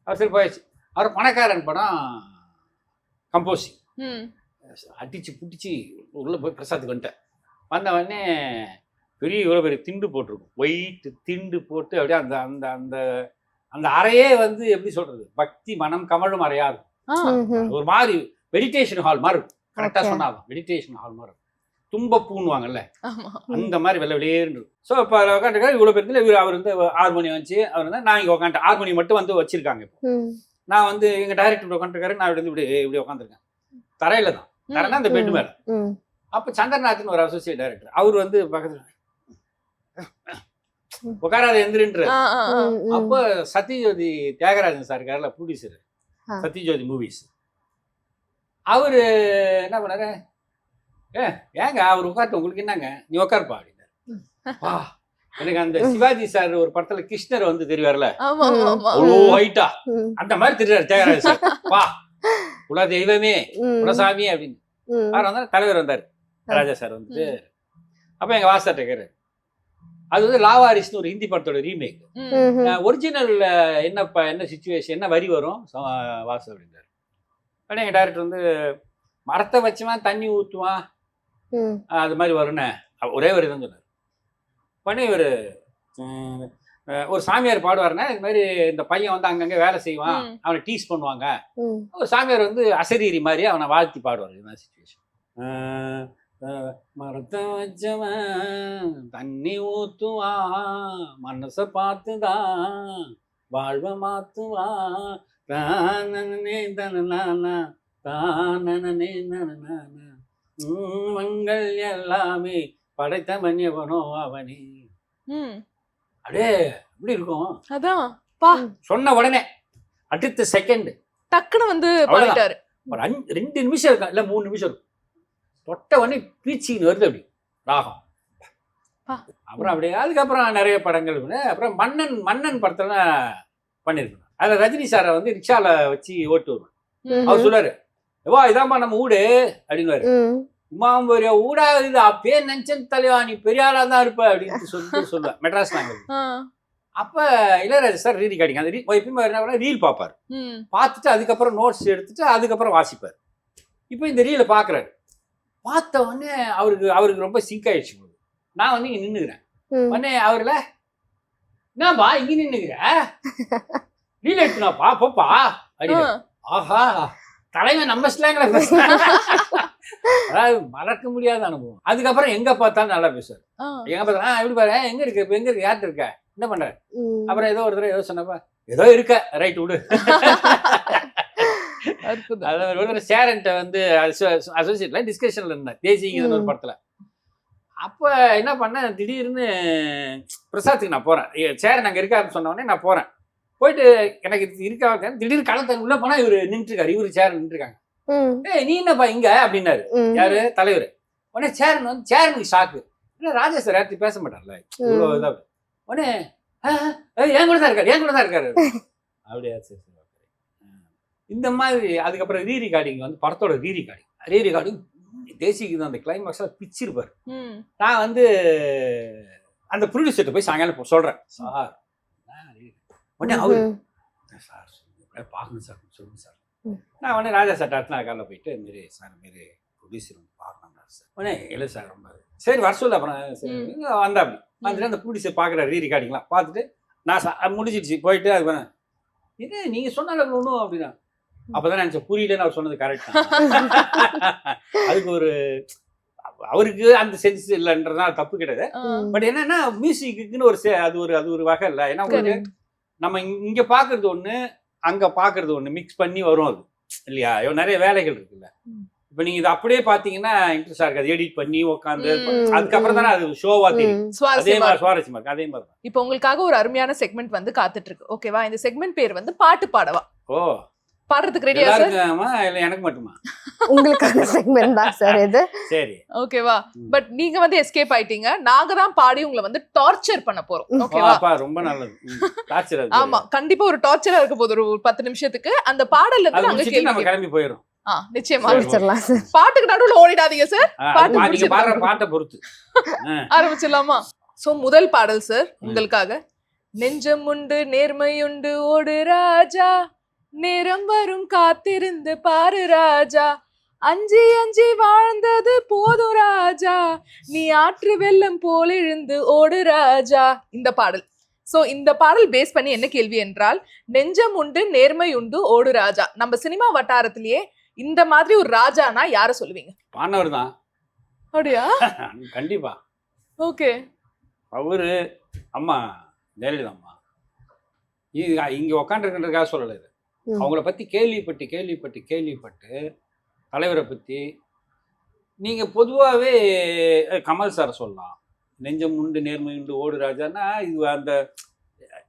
அவர் சரி போயாச்சு. அவர் பணக்காரன் படம் கம்போசிங் அடிச்சு புட்டிச்சு உள்ள போய் பிரசாத்துக்கு வந்துட்டேன். வந்த உடனே பெரிய இவ்வளோ பெரிய திண்டு போட்டிருக்கும், ஒயிட் திண்டு போட்டு அப்படியே அந்த அந்த அந்த அந்த அறையே வந்து எப்படி சொல்றது, பக்தி மனம் கமழும் அறையா இருக்கும். ஒரு மாதிரி மெடிடேஷன் ஹால் மாதிரி இருக்கும். கரெக்டாக சொன்னாதான் மெடிடேஷன் ஹால் மாதிரி இருக்கும். தும்ப பூணுவாங்கல்ல அந்த மாதிரி வெள்ளை வெளியேறு. ஸோ இப்போ உட்காந்துருக்காரு இவ்வளோ பேருத்துல. அவர் வந்து ஹார்மோனியம் வச்சு அவர் வந்து நான் இங்கே உட்காந்துட்டேன். ஹார்மோனியம் மட்டும் வந்து வச்சிருக்காங்க. இப்போ நான் வந்து எங்க டைரக்டர் உட்காந்துருக்காரு, நான் வந்து இப்படி உட்காந்துருக்கேன். தரையில தான், தரைனா அந்த பெட் மேல. அப்ப சந்திரநாத்னு ஒரு அசோசியேட் டைரக்டர், அவர் வந்து பக்கத்துல உட்காராத எந்திரன்ற. அப்போ சத்யஜோதி தியாகராஜன் சார் இருக்காருல ப்ரொடியூசர், சத்யஜோதி மூவிஸ், அவரு என்ன பண்ணாரு, ஏங்க அவர் உட்கார்ட்டு உங்களுக்கு என்னங்க நீ உட்காருப்பா அப்படின்னாரு. எனக்கு அந்த சிவாஜி சார் ஒரு படத்துல கிருஷ்ணர் வந்து தெரிவார்ல, அவ்வளோ ஹைட்டா அந்த மாதிரி தெரியாரு தியாகராஜன் சார். வா குல தெய்வமே குலசாமி அப்படின்னு அவர் வந்தாரு. தலைவர் வந்தார் ராஜா சார் வந்துட்டு. அப்ப எங்க வாசார்ட்ட கேரு, அது வந்து லாவாரிஸ்னு ஒரு ஹிந்தி படத்தோட ரீமேக். ஒரிஜினல்ல என்ன சிச்சுவேஷன் என்ன வரி வரும் வாசு அப்படின்றாரு. உடனே எங்க டைரக்டர் வந்து மரத்தை வச்சுவான் தண்ணி ஊற்றுவான் அது மாதிரி வரும்னு ஒரே வரி தான் சொன்னார். உடனே ஒரு சாமியார் பாடுவாருன்னா இது மாதிரி இந்த பையன் வந்து அங்கங்க வேலை செய்வான், அவனை டீஸ் பண்ணுவாங்க. ஒரு சாமியார் வந்து அசரீரி மாதிரி அவனை வாழ்த்தி பாடுவார். இதுதான் சிச்சுவேஷன். மரத்தை வச்சவன் தண்ணி ஊத்துவான், மனசை பார்த்துதான் வாழ்வை மாத்துவான், தானனே தனனானா தானனே நனனானா மங்கள் எல்லாமே படைத்த மன்னியவனோ அவனே. ம். அப்படியே எப்படி இருக்கும் அதான் பா சொன்ன உடனே அடுத்த செகண்ட் டக்குன்னு வந்து அவ்வளவுதான். பாடிட்டாரு. ஒரு 2 நிமிஷம் இருக்கும் இல்ல 3 நிமிஷம் இருக்கும், தொட்ட உடனே பீச்சின்னு வருது அப்படி ராகம். பா. அப்புறம் அப்படியே அதுக்கப்புறம் நிறைய படங்கள் அப்புறம் மன்னன் படத்துல பண்ணிருக்கேன். அதுல ரஜினி சாரை வந்து ரிக்ஷால வச்சு ஓட்டு வருவேன். அவர் சொல்லுவாரு, எவா இதாம்மா நம்ம ஊடு அப்படின்னுவாரு. உமாம்பரிய ஊடா இது அப்பயே நினைச்சேன் தலைவா நீ பெரிய ஆளா தான் இருப்ப அப்படின்னு சொல்லுவேன். மெட்ராஸ் நாங்கள் அப்ப இளையராஜா சார் ரீ ரெக்கார்டிங் அந்த எப்பயுமே என்ன ரீல் பார்ப்பாரு. பார்த்துட்டு அதுக்கப்புறம் நோட்ஸ் எடுத்துட்டு அதுக்கப்புறம் வாசிப்பார். இப்போ இந்த ரீலை பார்க்குறாரு. பார்த்த உடனே அவருக்கு ரொம்ப சிங்க் ஆயிடுச்சு. நான் வந்து இங்கே நின்றுக்கிறேன். உடனே அவர்ல என்னப்பா இங்கே நின்றுக்கிற ரீல் எடுத்துனாப்பா போப்பா அப்படின்னு. ஆஹா தலைவன் நம்ம ஸ்லாங்ல பேசுறேன். அதாவது மறக்க முடியாத அனுபவம். அதுக்கப்புறம் எங்க பார்த்தாலும் நல்லா பேசுவார். எங்க பார்த்தாலும் எப்படி பாரு எங்க இருக்கு இப்ப எங்க இருக்கு யார்கிட்ட இருக்க என்ன பண்ற அப்புறம் ஏதோ ஒரு தடவை ஏதோ சொன்னப்பா ஏதோ இருக்க ரைட் விடு. அதாவது சேரன்ட்ட வந்து அசோசியேட்ல டிஸ்கஷன்ல இருந்தேன் தேசிய ஒரு படத்துல. அப்ப என்ன பண்ணேன் திடீர்னு பிரசாத்துக்கு நான் போறேன். சேரன் அங்க இருக்காருன்னு சொன்ன உடனே நான் போறேன். போயிட்டு எனக்கு இருக்கா திடீர்னு களத்தை உள்ள போனா இவரு நின்று இருக்காரு. இவரு சேரன் நின்று இருக்காங்க. ஏய் நீ என்னப்பா இங்க அப்படின்னாரு யாரு தலைவர். உடனே சேரனுக்கு ஷாக்கு. இல்லை ராஜா சார் யார்த்தையும் பேச மாட்டார்ல இவ்வளோ இதாக. உடனே என் கூட தான் இருக்காரு அப்படியா சரி சரி. இந்த மாதிரி அதுக்கப்புறம் ரீ ரெக்கார்டிங் வந்து படத்தோட ரீ ரெக்கார்டிங் தேசிக்கு அந்த கிளைமாக்ஸ்லாம் பிச்சிருப்பாரு. நான் வந்து அந்த ப்ரொடியூசர்கிட்ட போய் சாயங்காலம் சொல்றேன் சார் உடனே அவரு சார் பார்க்கணும் சார் சொல்லுங்க சார். நான் உடனே ராஜா சார் அடுத்த நாள் காலையில் போயிட்டு மாரி சார் மாரி ப்ரொடியூசர் வந்து பார்க்கணும் சார். உடனே இல்லை சார் ரொம்ப சரி வர சொல்லு. அப்புறம் சரி வந்தாப்படி வந்துட்டு அந்த ப்ரொடியூசர் பார்க்குற ரீ ரெக்கார்டிங்லாம் பார்த்துட்டு நான் முடிஞ்சிடுச்சு போயிட்டு அது பண்ணேன். இது நீங்கள் சொன்னாலும் ஒன்றும் அப்படின்னா அப்போதான் நினச்சேன் புரியலன்னு அவர் சொன்னது கரெக்ட். அதுக்கு ஒரு அவருக்கு அந்த சென்ஸ் இல்லைன்றதுனால தப்பு கிடையாது. பட் என்னன்னா மியூசிக்குன்னு அது ஒரு வகை இல்லை. ஏன்னா உங்களுக்கு நம்ம இங்கே பார்க்கறது ஒன்று அங்கே பார்க்கறது ஒன்று மிக்ஸ் பண்ணி வரும் அது இல்லையா. நிறைய வேலைகள் இருக்குல்ல. இப்போ நீங்க இதை அப்படியே பார்த்தீங்கன்னா இன்ட்ரெஸ்டாக இருக்காது. எடிட் பண்ணி உட்காந்து அதுக்கப்புறம் தானே அது ஷோவா தெரியும். அதே மாதிரி சுவாரஸ்யமா இருக்கு. அதே மாதிரி இப்போ உங்களுக்காக ஒரு அருமையான செக்மெண்ட் வந்து காத்துட்டு இருக்கு. ஓகேவா? இந்த செக்மெண்ட் பேர் வந்து பாட்டு பாடவா. ஓ பாடுறதுக்கு ரெடியா சார்? இல்ல எனக்கு மட்டுமா? உங்களுக்கான செக்மெண்ட் தான் சார் இது. சரி ஓகேவா? பட் நீங்க வந்து எஸ்கேப் ஆயிட்டீங்க. நாங்க தான் பாடி உங்களை வந்து டார்ச்சர் பண்ண போறோம். ஓகேவா? அப்பா ரொம்ப நல்லது. டார்ச்சர் ஆமா கண்டிப்பா ஒரு டார்ச்சரா இருக்க போகுது ஒரு 10 நிமிஷத்துக்கு. அந்த பாடல்ல இருந்து நாங்க கேள்வி நம்ம கிளம்பி போயிடும். நிச்சயமா முடிச்சிடலாம் சார். பாட்டுக்கு நடுவுல ஓடிடாதீங்க சார். பாட்டை பொறுத்து ஆரம்பிச்சிடலாமா? சோ முதல் பாடல் சார் உங்களுக்காக. நெஞ்சம் உண்டு நேர்மையுண்டு ஓடு ராஜா, நேரம் வரும் காத்திருந்து பாரு ராஜா, அஞ்சி அஞ்சி வாழ்ந்தது போதும் ராஜா, நீ ஆற்று வெள்ளம் போல் எழுந்து ஓடு ராஜா. இந்த பாடல். சோ இந்த பாடல் பேஸ் பண்ணி என்ன கேள்வி என்றால், நெஞ்சம் உண்டு நேர்மை உண்டு ஓடு ராஜா. நம்ம சினிமா வட்டாரத்திலேயே இந்த மாதிரி ஒரு ராஜானா யார சொல்லுவீங்க? பாண்டவர் தான். அப்படியா? கண்டிப்பா. ஓகே. அவரு அம்மா ஜெயலலிதா அம்மா இங்க உக்காண்டிருக்கின்றதுக்காக சொல்லல. அவங்கள பத்தி கேள்விப்பட்டு தலைவரை பத்தி நீங்க பொதுவாகவே கமல் சாரை சொல்லலாம். நெஞ்சம் உண்டு நேர்மை உண்டு ஓடு ராஜான்னா இது அந்த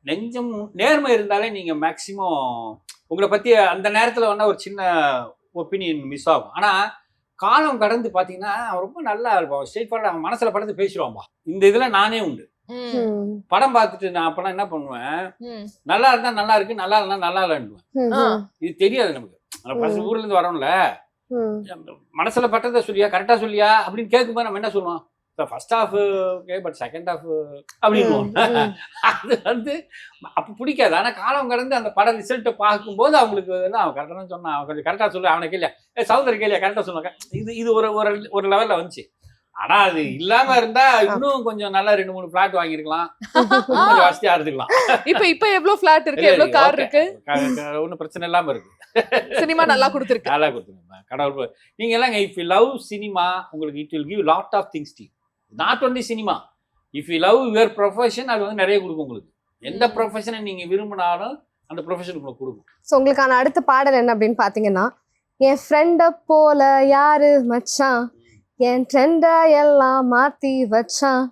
நெஞ்சம் நேர்மை இருந்தாலே நீங்க மேக்சிமம் உங்களை பத்தி அந்த நேரத்துல வேணா ஒரு சின்ன ஒப்பீனியன் மிஸ் ஆகும். ஆனா காலம் கடந்து பாத்தீங்கன்னா அவன் ரொம்ப நல்லா இருப்பான். ஸ்ட்ரெயிட் ஃபார்வர்ட் அவன் மனசுல படத்தை பேசிடுவான்பா. இந்த இதுல நானே உண்டு. படம் பார்த்துட்டு நான் அப்பெல்லாம் என்ன பண்ணுவேன், நல்லா இருந்தா நல்லா இருக்கு, நல்லா இல்லைன்னா நல்லா இல்லைன்னுவேன். இது தெரியாது நமக்கு. ஊர்ல இருந்து வரோம்ல, மனசுல பட்டதை சொல்லியா கரெக்டா சொல்லியா அப்படின்னு கேட்கும்போது நம்ம என்ன சொல்லுவோம், first half okay but second half அப்படின்னு. அது வந்து அப்போ பிடிக்காது. ஆனால் காலம் கடந்து அந்த படம் ரிசல்ட்டை பார்க்கும்போது அவங்களுக்கு அவன் கரெக்டாக சொன்னான், அவன் கொஞ்சம் கரெக்டாக சொல்லு, அவனை கேள்வியா சௌந்தர் கேள்வியா கரெக்டாக சொன்னாங்க. இது ஒரு லெவலில் வந்துச்சு. ஆனா அது இல்லாம இருந்தா இன்னும் கொஞ்சம் நல்லா 2-3 பிளாட் வாங்கிருக்கலாம், கொஞ்சம் வசதியா இருந்துக்கலாம். இப்ப எவ்வளவு பிளாட் இருக்கு, எவ்வளவு கார் இருக்கு, ஒன்னும் பிரச்சனை இல்லாம இருக்கு. சினிமா நல்லா கொடுத்துருக்கு, நல்லா கொடுத்துருக்கு கடவுள். நீங்க எல்லாம் இஃப் யூ லவ் சினிமா உங்களுக்கு it will give lot of things to not only cinema. If you love your profession அது வந்து நிறைய கொடுக்கும் உங்களுக்கு. எந்த ப்ரொஃபஷனை நீங்க விரும்பினாலும் அந்த ப்ரொஃபஷனுக்கு உங்களுக்கு கொடுக்கும். ஸோ உங்களுக்கான அடுத்த பாடல் என்ன அப்படின்னு பார்த்தீங்கன்னா, என் ஃப்ரெண்டை போல யாரு மச்சான், என் ட்ரெண்டை எல்லாம் மாற்றி வச்சான்,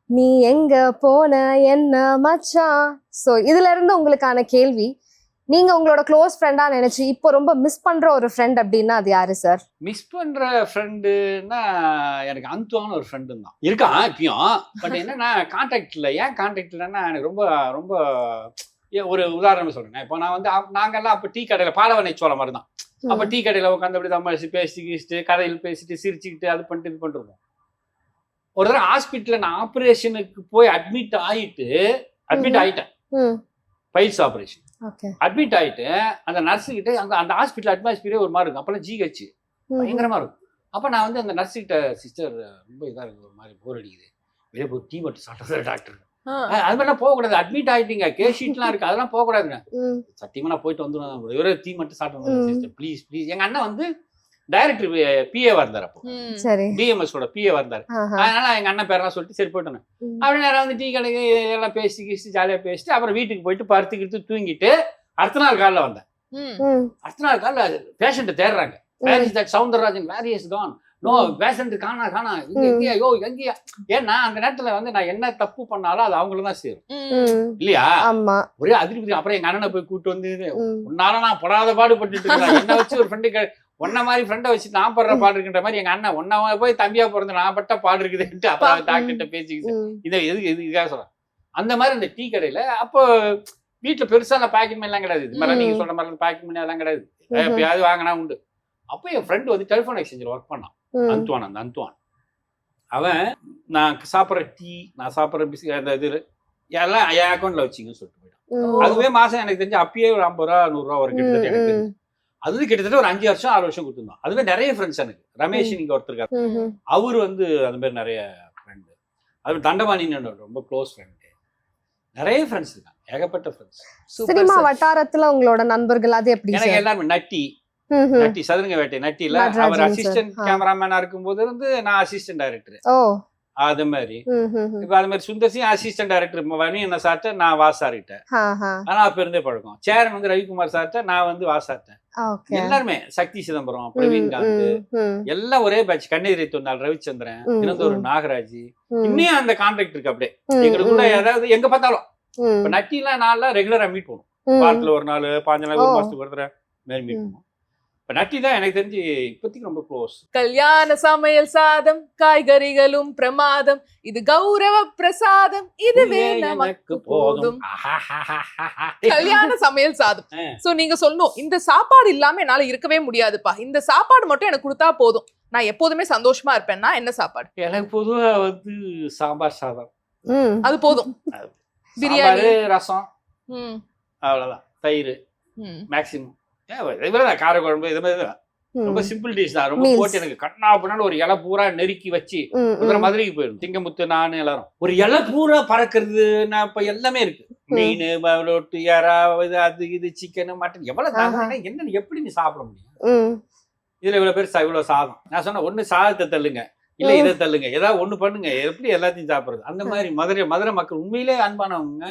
நீ எங்க போன என்ன மச்சான். ஸோ இதுல இருந்து உங்களுக்கான கேள்வி, நீங்க உங்களோட க்ளோஸ் ஃப்ரெண்டா நினைச்சு இப்போ ரொம்ப மிஸ் பண்ற ஒரு ஃப்ரெண்ட் அப்படின்னா அது யாரு சார்? மிஸ் பண்ற ஃப்ரெண்டுன்னா எனக்கு அந்துவான ஒரு ஃப்ரெண்டு தான் இருக்கான் இப்பயும். பட் என்னன்னா கான்டாக்ட் இல்லை. ஏன் கான்டாக்ட் இல்லைன்னா எனக்கு ரொம்ப ரொம்ப ஒரு உதாரணம் சொல்றேன். இப்போ நான் வந்து நாங்கெல்லாம் அப்போ டீ கடையில் பாலவனை சோளம் மாதிரி தான். அப்போ டீ கடையில் உட்காந்து அப்படி தான் பேசிக்கிட்டு கதையில் பேசிட்டு சிரிச்சுக்கிட்டு அது பண்ணிட்டு இது பண்ணிருக்கோம். ஒரு தடவை ஹாஸ்பிட்டலில் நான் ஆப்ரேஷனுக்கு போய் அட்மிட் ஆயிட்டேன். பைல்ஸ் ஆப்ரேஷன் அட்மிட் ஆயிட்டு அந்த நர்ஸுக்கிட்ட அந்த ஹாஸ்பிட்டல் அட்மாஸ்பியரே ஒரு மாதிரி இருக்கும். அப்பெல்லாம் ஜிஹெச் பயங்கரமா இருக்கும். அப்போ நான் வந்து அந்த நர்ஸுக்கிட்ட, சிஸ்டர் ரொம்ப இதாக இருக்கு, ஒரு மாதிரி போர் அடிக்குது, வெளியே போய் டீ மட்டும் சாப்பிட்டா டாக்டர், அது மாதிரிலாம் போகக்கூடாது, அட்மிட் ஆயிட்டீங்க, கேஸ் ஷீட்லாம் இருக்கு, அதெல்லாம் போகக்கூடாதுங்க. சத்தியமா நான் போயிட்டு வந்துடுவேன், ஒரே டீ மட்டும் சாப்பிட்டு சிஸ்டர் ப்ளீஸ் ப்ளீஸ். எங்க அண்ணன் வந்து டைரக்டர் பிஏவா இருந்தார், அப்போ டிஎம்எஸோட பிஏவா இருந்தார். அதனால எங்க அண்ணன் பேரெல்லாம் சொல்லிட்டு சரி போயிட்டேன். அப்படி நேரம் வந்து டீ கடைக்கு எல்லாம் பேசிக்கிட்டு ஜாலியா பேசிட்டு அப்புறம் வீட்டுக்கு போயிட்டு படுத்துக்கிட்டு தூங்கிட்டு அடுத்த நாள் காலைல வந்தேன். அடுத்த நாள் காலைல பேஷண்ட்டை தேடுறாங்க. Soundararajan where is gone, no patient காணா எங்கேயா யோ எங்கேயா. ஏன்னா அந்த நேரத்துல வந்து நான் என்ன தப்பு பண்ணாலும் அது அவங்களும் தான் சேரும் இல்லையா, ஒரே அதிருப்தி. அப்புறம் எங்க அண்ணனை போய் கூப்பிட்டு வந்து, உன்னால நான் படாத பாடுபட்டு இருக்கேன், என்ன வச்சு ஒரு ஃப்ரெண்டு ஒன்ன மாதிரி ஃப்ரெண்டை வச்சு நான் படுற பாடு இருக்குன்ற மாதிரி எங்க அண்ணன் ஒன்ன போய் தம்பியா பிறந்து நான் பட்ட பாடு இருக்குதுன்ட்டு அப்புறம் டாக்டர்கிட்ட பேசிக்கிட்டு இதை இதுக்காக சொல்றேன். அந்த மாதிரி அந்த டீ கடையில அப்போ வீட்டுல பெருசா நான் பேக்கிங் பண்ணி எல்லாம் கிடையாது. இது மாதிரி நீங்க சொல்ற மாதிரி பேக்கிங் பண்ணி அதெல்லாம் கிடையாது, எப்பயாவது வாங்கினா உண்டு. அப்போ என் ஃப்ரெண்டு வந்து டெலிஃபோன் எக்ஸ்சேஞ்சில் ஒர்க் பண்ணான், அந்துவான். அவன் நான் சாப்பிட்ற டீ, நான் சாப்பிட்ற பிஸ்கட், அந்த இது எல்லாம் என் அக்கௌண்ட்ல வச்சிங்கன்னு சொல்லிட்டு போயிட்டான். அதுவே மாசம் எனக்கு தெரிஞ்சு அப்பயே ஒரு 50 ரூபா 100 ரூபா வரைக்கும் கிட்டத்தட்ட எனக்கு தெரிஞ்சு. அது கிட்டத்தட்ட ஒரு 5 வருஷம் 6 வருஷம் கொடுத்துருந்தோம். அதுவே நிறைய ஃப்ரெண்ட்ஸ் எனக்கு. ரமேஷ் நீங்க ஒருத்தருக்காரு, அவரு வந்து அந்த மாதிரி நிறைய ஃப்ரெண்டு. அது தண்டபாணின்னு ரொம்ப க்ளோஸ் ஃப்ரெண்டு. நிறைய ஃப்ரெண்ட்ஸ் இருக்காங்க, ஏகப்பட்ட ஃப்ரெண்ட்ஸ். சினிமா வட்டாரத்துல உங்களோட நண்பர்கள் அது எப்படி? எனக்கு எல்லாருமே நட்டி சதுரங்க வேட்டை நட்டில அவர் அசிஸ்டன்ட் கேமராமேனா இருக்கும்போது வந்து நான் அசிஸ்டன்ட் டைரக்டர். அது மாதிரி இப்ப அது மாதிரி சுந்தர்சியும் அசிஸ்டன்ட் டைரக்டர் வனி என்ன சார்ட்ட நான் வாசார்கிட்ட. ஆனா அப்ப இருந்தே பழக்கம். சேரன் வந்து ரவிக்குமார் சார்ட்ட, நான் வந்து வாசார்ட்டேன். எல்லாருமே சக்தி சிதம்பரம், பிரவீன் காந்த் எல்லாம் ஒரே பேட்ச். கண்ணீரை தொண்டால் ரவிச்சந்திரன், தினந்தோறு நாகராஜ், இன்னும் அந்த கான்ட்ராக்ட் இருக்கு. அப்படியே எங்களுக்குள்ள ஏதாவது எங்க பார்த்தாலும் இப்ப நட்டிலாம் நான்லாம் ரெகுலரா மீட் பண்ணுவோம். வாரத்துல ஒரு நாள் 5 நாள் 1 மாசத்துக்கு ஒரு தடவை மீட் பண்ணுவோம். இப்ப நட்டி தான் எனக்கு தெரிஞ்சு இப்போதைக்கு ரொம்ப க்ளோஸ். கல்யாண சமையல் சாதம் காய்கறிகளும் பிரமாதம், இது கௌரவ பிரசாதம், இதுவே நமக்கு போதும். கல்யாண சமையல் சாதம். சோ நீங்க சொல்லணும், இந்த சாப்பாடு இல்லாம என்னால இருக்கவே முடியாதுப்பா, இந்த சாப்பாடு மட்டும் எனக்கு கொடுத்தா போதும், நான் எப்போதுமே சந்தோஷமா இருப்பேன்னா என்ன சாப்பாடு? எனக்கு பொதுவா வந்து சாம்பார் சாதம், அது போதும். பிரியாணி, ரசம், அவ்வளவுதான். தயிர் மேக்சிமம். கார குழம்பு இது மாதிரி தான். ரொம்ப சிம்பிள் டிஷ் தான். ரொம்ப போட்டு எனக்கு கண்ணா பண்ணாலும் ஒரு இலை பூரா நெருக்கி வச்சு மதுரைக்கு போயிடும். திங்கமுத்து நானு எல்லாரும் ஒரு இலை பூரா பறக்கிறது. நான் இப்ப எல்லாமே இருக்கு, மீன், ரொட்டு, யாரா, அது இது, சிக்கன், மட்டன், எவ்வளவு என்ன எப்படி நீ சாப்பிட முடியும்? இதுல இவ்வளவு பேர் இவ்வளவு சாதம். நான் சொன்னேன், ஒண்ணு சாதத்தை தள்ளுங்க, இல்ல இதை தள்ளுங்க, ஏதாவது ஒண்ணு பண்ணுங்க, எப்படி எல்லாத்தையும் சாப்பிடுறது? அந்த மாதிரி மதுரை மக்கள் உண்மையிலே அன்பானவங்க.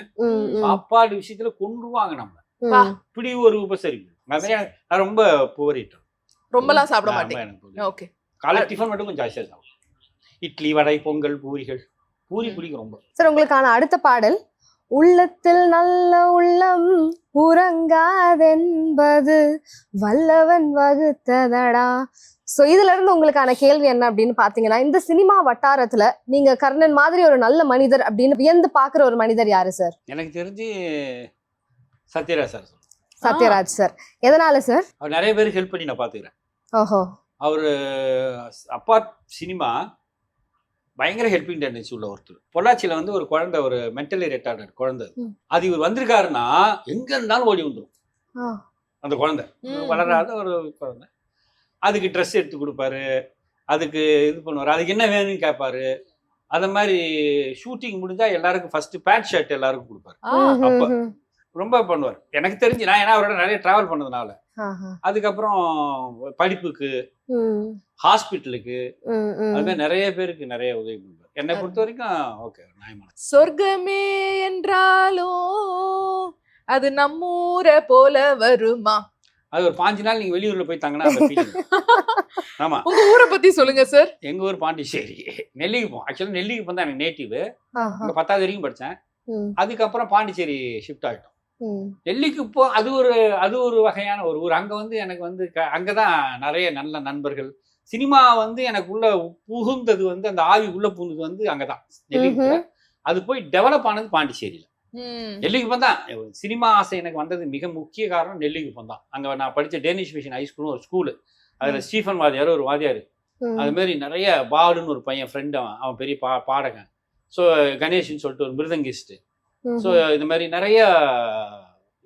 சாப்பாடு விஷயத்துல கொண்டுருவாங்க. நம்ம இப்படி ஒரு உபசரிப்பு நான் ரொம்ப போரிட்டேன். ரொம்பலாம் சாப்பிட மாட்டேன். ஓகே, காலை டிஃபன் மட்டும் கொஞ்சம் ஜாஸ்தியா சாப்பிடுவேன். இட்லி, வடை, பொங்கல், பூரி பிடிக்கும் ரொம்ப. சார் உங்களுக்கான அடுத்த பாடல், உள்ளத்தில் நல்ல உள்ளம் உறங்காதென்பது வல்லவன் வகுத்ததடா. ஸோ இதுல இருந்து உங்களுக்கான கேள்வி என்ன அப்படின்னு பாத்தீங்கன்னா, இந்த சினிமா வட்டாரத்துல நீங்க கர்ணன் மாதிரி ஒரு நல்ல மனிதர் அப்படின்னு வியந்து பாக்குற ஒரு மனிதர் யாரு சார்? எனக்கு தெரிஞ்சு சத்யராஜ் சார். சத்யராஜ் சார். எதனால சார்? அவர் நிறைய பேருக்கு ஹெல்ப் பண்ணி நான் பாத்துக்கிறேன். ஓஹோ. அவரு அப்பா சினிமா பயங்கர ஹெல்பிங் டெண்டன்சி உள்ள ஒருத்தர். பொள்ளாச்சியில வந்து ஒரு குழந்தை, ஒரு மென்டலி ரிட்டார்டட் குழந்தை, அது இவர் வந்திருக்காருன்னா எங்க இருந்தாலும் ஓடி வந்துடும். அந்த குழந்தை வளராத ஒரு குழந்தை. அதுக்கு ட்ரெஸ் எடுத்து கொடுப்பாரு, அதுக்கு இது பண்ணுவாரு, அதுக்கு என்ன வேணும்னு கேட்பாரு. அந்த மாதிரி ஷூட்டிங் முடிஞ்சா எல்லாருக்கும் ஃபர்ஸ்ட் பேண்ட் ஷர்ட் எல்லாருக்கும் கொடுப்பாரு. அப்ப ரொம்ப பண்ணுவார் எனக்கு தெரிஞ்சு. நான் ஏன்னா அவரோட நிறைய டிராவல் பண்ணதுனால. அதுக்கப்புறம் படிப்புக்கு, ஹாஸ்பிட்டலுக்கு, அது நிறைய பேருக்கு நிறைய உதவி பண்ணுவார். என்னை பொறுத்த வரைக்கும் ஓகே, நியாயமான. சொர்க்கமே என்றாலும் அது நம்மூரை போல வருமா. அது ஒரு 5 நாள் நீங்க வெளியூர்ல போய் தங்கினா அந்த ஃபீலிங். ஆமா. உங்க ஊரை பத்தி சொல்லுங்க சார். எங்க ஊர் பாண்டிச்சேரி, நெல்லிக்குப்பம். ஆக்சுவலா நெல்லிக்குப்பம் தான் எனக்கு நேட்டிவ். ஆஹா. அங்க 10வது வரைக்கும் படிச்சேன். ம். அதுக்கப்புறம் பாண்டிச்சேரி ஷிஃப்ட் ஆகிட்டோம். ம். நெல்லிக்குப்பம் அது ஒரு வகையான ஒரு ஊர். அங்க வந்து எனக்கு வந்து அங்கதான் நிறைய நல்ல நண்பர்கள். சினிமா வந்து எனக்குள்ள புகுந்தது வந்து அந்த ஆவி உள்ள புகுந்தது வந்து அங்கதான் நெல்லிக்குப்பம். அது போய் டெவலப் ஆனது பாண்டிச்சேரியில. நெல்லிக்குப்பம் தான். சினிமா ஆசை எனக்கு வந்தது மிக முக்கிய காரணம் நெல்லிக்குப்பம் தான். அங்க நான் படிச்ச டேனிஷ் மிஷன் ஹைஸ்கூல்னு ஒரு ஸ்கூலு. அதுல ஸ்டீஃபன் வாத்தியார் ஒரு வாத்தியார். அது மாதிரி நிறைய பாலுன்னு ஒரு பையன் ஃப்ரெண்ட், அவன் பெரிய பாடகன். ஸோ கணேஷ்னு சொல்லிட்டு ஒரு மிருதங்கிஸ்ட். ஸோ இது மாதிரி நிறைய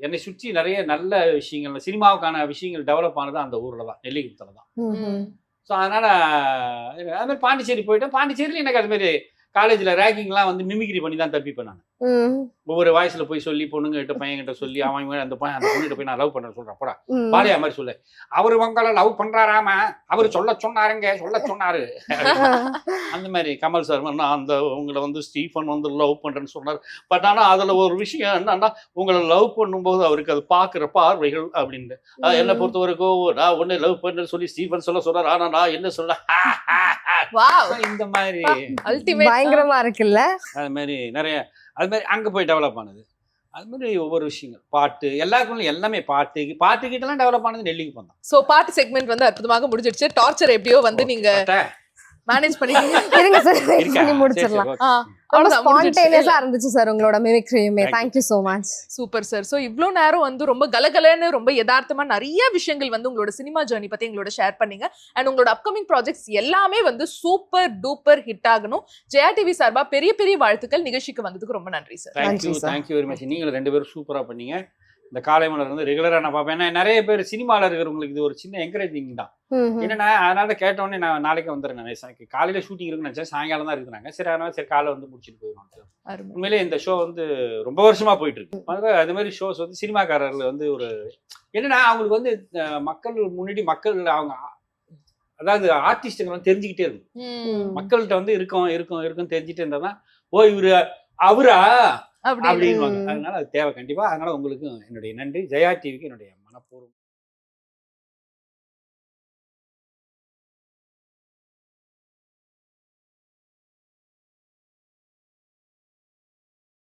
என்னை சுற்றி நிறைய நல்ல விஷயங்கள், சினிமாவுக்கான விஷயங்கள் டெவலப் ஆனது அந்த ஊர்ல தான், நெல்லிக்குப்பத்தில் தான். ஸோ அதனால அது மாதிரி பாண்டிச்சேரி போயிட்டேன். பாண்டிச்சேரியில் எனக்கு அது மாதிரி காலேஜில் ரேக்கிங்லாம் வந்து மிமிக்ரி பண்ணி தான் தப்பிப்பேன் நான். ஒவ்வொரு வாய்ஸ்ல போய் சொல்லி பொண்ணுங்கிட்ட பையன்கிட்ட சொல்லி அவன் அந்த பொண்ணுகிட்ட போய் நான் லவ் பண்றேன் சொல்றேன். போடா பாலியா மாதிரி சொல்லு, அவரு உங்களை லவ் பண்றாராம, அவரு சொல்ல சொன்னாரு. அந்த மாதிரி கமல் சார் அந்த உங்களை வந்து ஸ்டீஃபன் வந்து லவ் பண்றேன்னு சொன்னார். பட் ஆனா அதுல ஒரு விஷயம் என்னன்னா, உங்களை லவ் பண்ணும்போது அவருக்கு அது பாக்குற பார்வைகள் அப்படின்னு. என்னை பொறுத்த வரைக்கும் நான் ஒண்ணு லவ் பண்றேன்னு சொல்லி ஸ்டீஃபன் சொல்றாரு. ஆனா நான் என்ன சொல்றேன், இந்த மாதிரி பயங்கரமா இருக்குல்ல. அது மாதிரி நிறைய அது மாதிரி அங்கே போய் டெவலப் ஆனது. அது மாதிரி ஒவ்வொரு விஷயங்கள், பாட்டு எல்லாருக்கும் எல்லாமே பாட்டு கிட்டலாம் டெவலப் ஆனது நெல்லிக்குப்பம் தான். ஸோ பாட்டு செக்மெண்ட் வந்து அற்புதமாக முடிஞ்சிடுச்சு. டார்ச்சர் எப்படியோ வந்து நீங்க மேனேஜ் பண்ணிட்டீங்க. இருங்க சார், பண்ணி முடிச்சிடலாம். அவ்வளவு ஸ்பான்டேனியஸா இருந்துச்சு சார் உங்களோட மிமிக்ரியுமே. Thank you so much. Super sir. So இவ்வளோ நேரம் வந்து ரொம்ப கலகலன்னு ரொம்ப யதார்த்தமா நிறைய விஷயங்கள் வந்து உங்களோட சினிமா ஜேர்னி பத்தி எங்களோட ஷேர் பண்ணீங்க. அண்ட் உங்களோட அப்கமிங் ப்ராஜெக்ட்ஸ் எல்லாமே வந்து சூப்பர் டூப்பர் ஹிட் ஆகணும். ஜெயா டிவி சார்பா பெரிய பெரிய வாழ்த்துக்கள். நிகழ்ச்சிக்கு வந்ததுக்கு ரொம்ப நன்றி சார். Thank you very much. நீங்களும் 2 பேரும் சூப்பரா பண்ணீங்க. இந்த காலை மலர் வந்து ரெகுலரா நான் பார்ப்பேன். ஏன்னா நிறைய பேர் சினிமாவில் இருக்கிறவங்களுக்கு இது ஒரு சின்ன என்கரேஜிங் தான். என்னன்னா அதனால கேட்டோடனே நான் நாளைக்கு வந்துடுறேன். காலையில ஷூட்டிங் இருக்குன்னு நினைச்சேன், சாயங்காலம் தான் இருக்கிறாங்க. சரி அதனால சரி காலை வந்து முடிச்சுட்டு போயிடுவாங்க. உண்மையிலே இந்த ஷோ வந்து ரொம்ப வருஷமா போயிட்டு இருக்கு. அது மாதிரி ஷோஸ் வந்து சினிமாக்காரர்கள் வந்து ஒரு என்னன்னா அவங்களுக்கு வந்து மக்கள் முன்னாடி அவங்க அதாவது ஆர்டிஸ்டுங்க தெரிஞ்சுக்கிட்டே இருக்கும். மக்கள்கிட்ட வந்து இருக்கும் தெரிஞ்சுட்டே இருந்தாதான் ஓ இவரு அவரா அப்படின்னு. அதனால அது தேவை கண்டிப்பா. அதனால உங்களுக்கு என்னுடைய நன்றி. ஜெயா டிவிக்கு என்னுடைய மனப்பூர்வம்.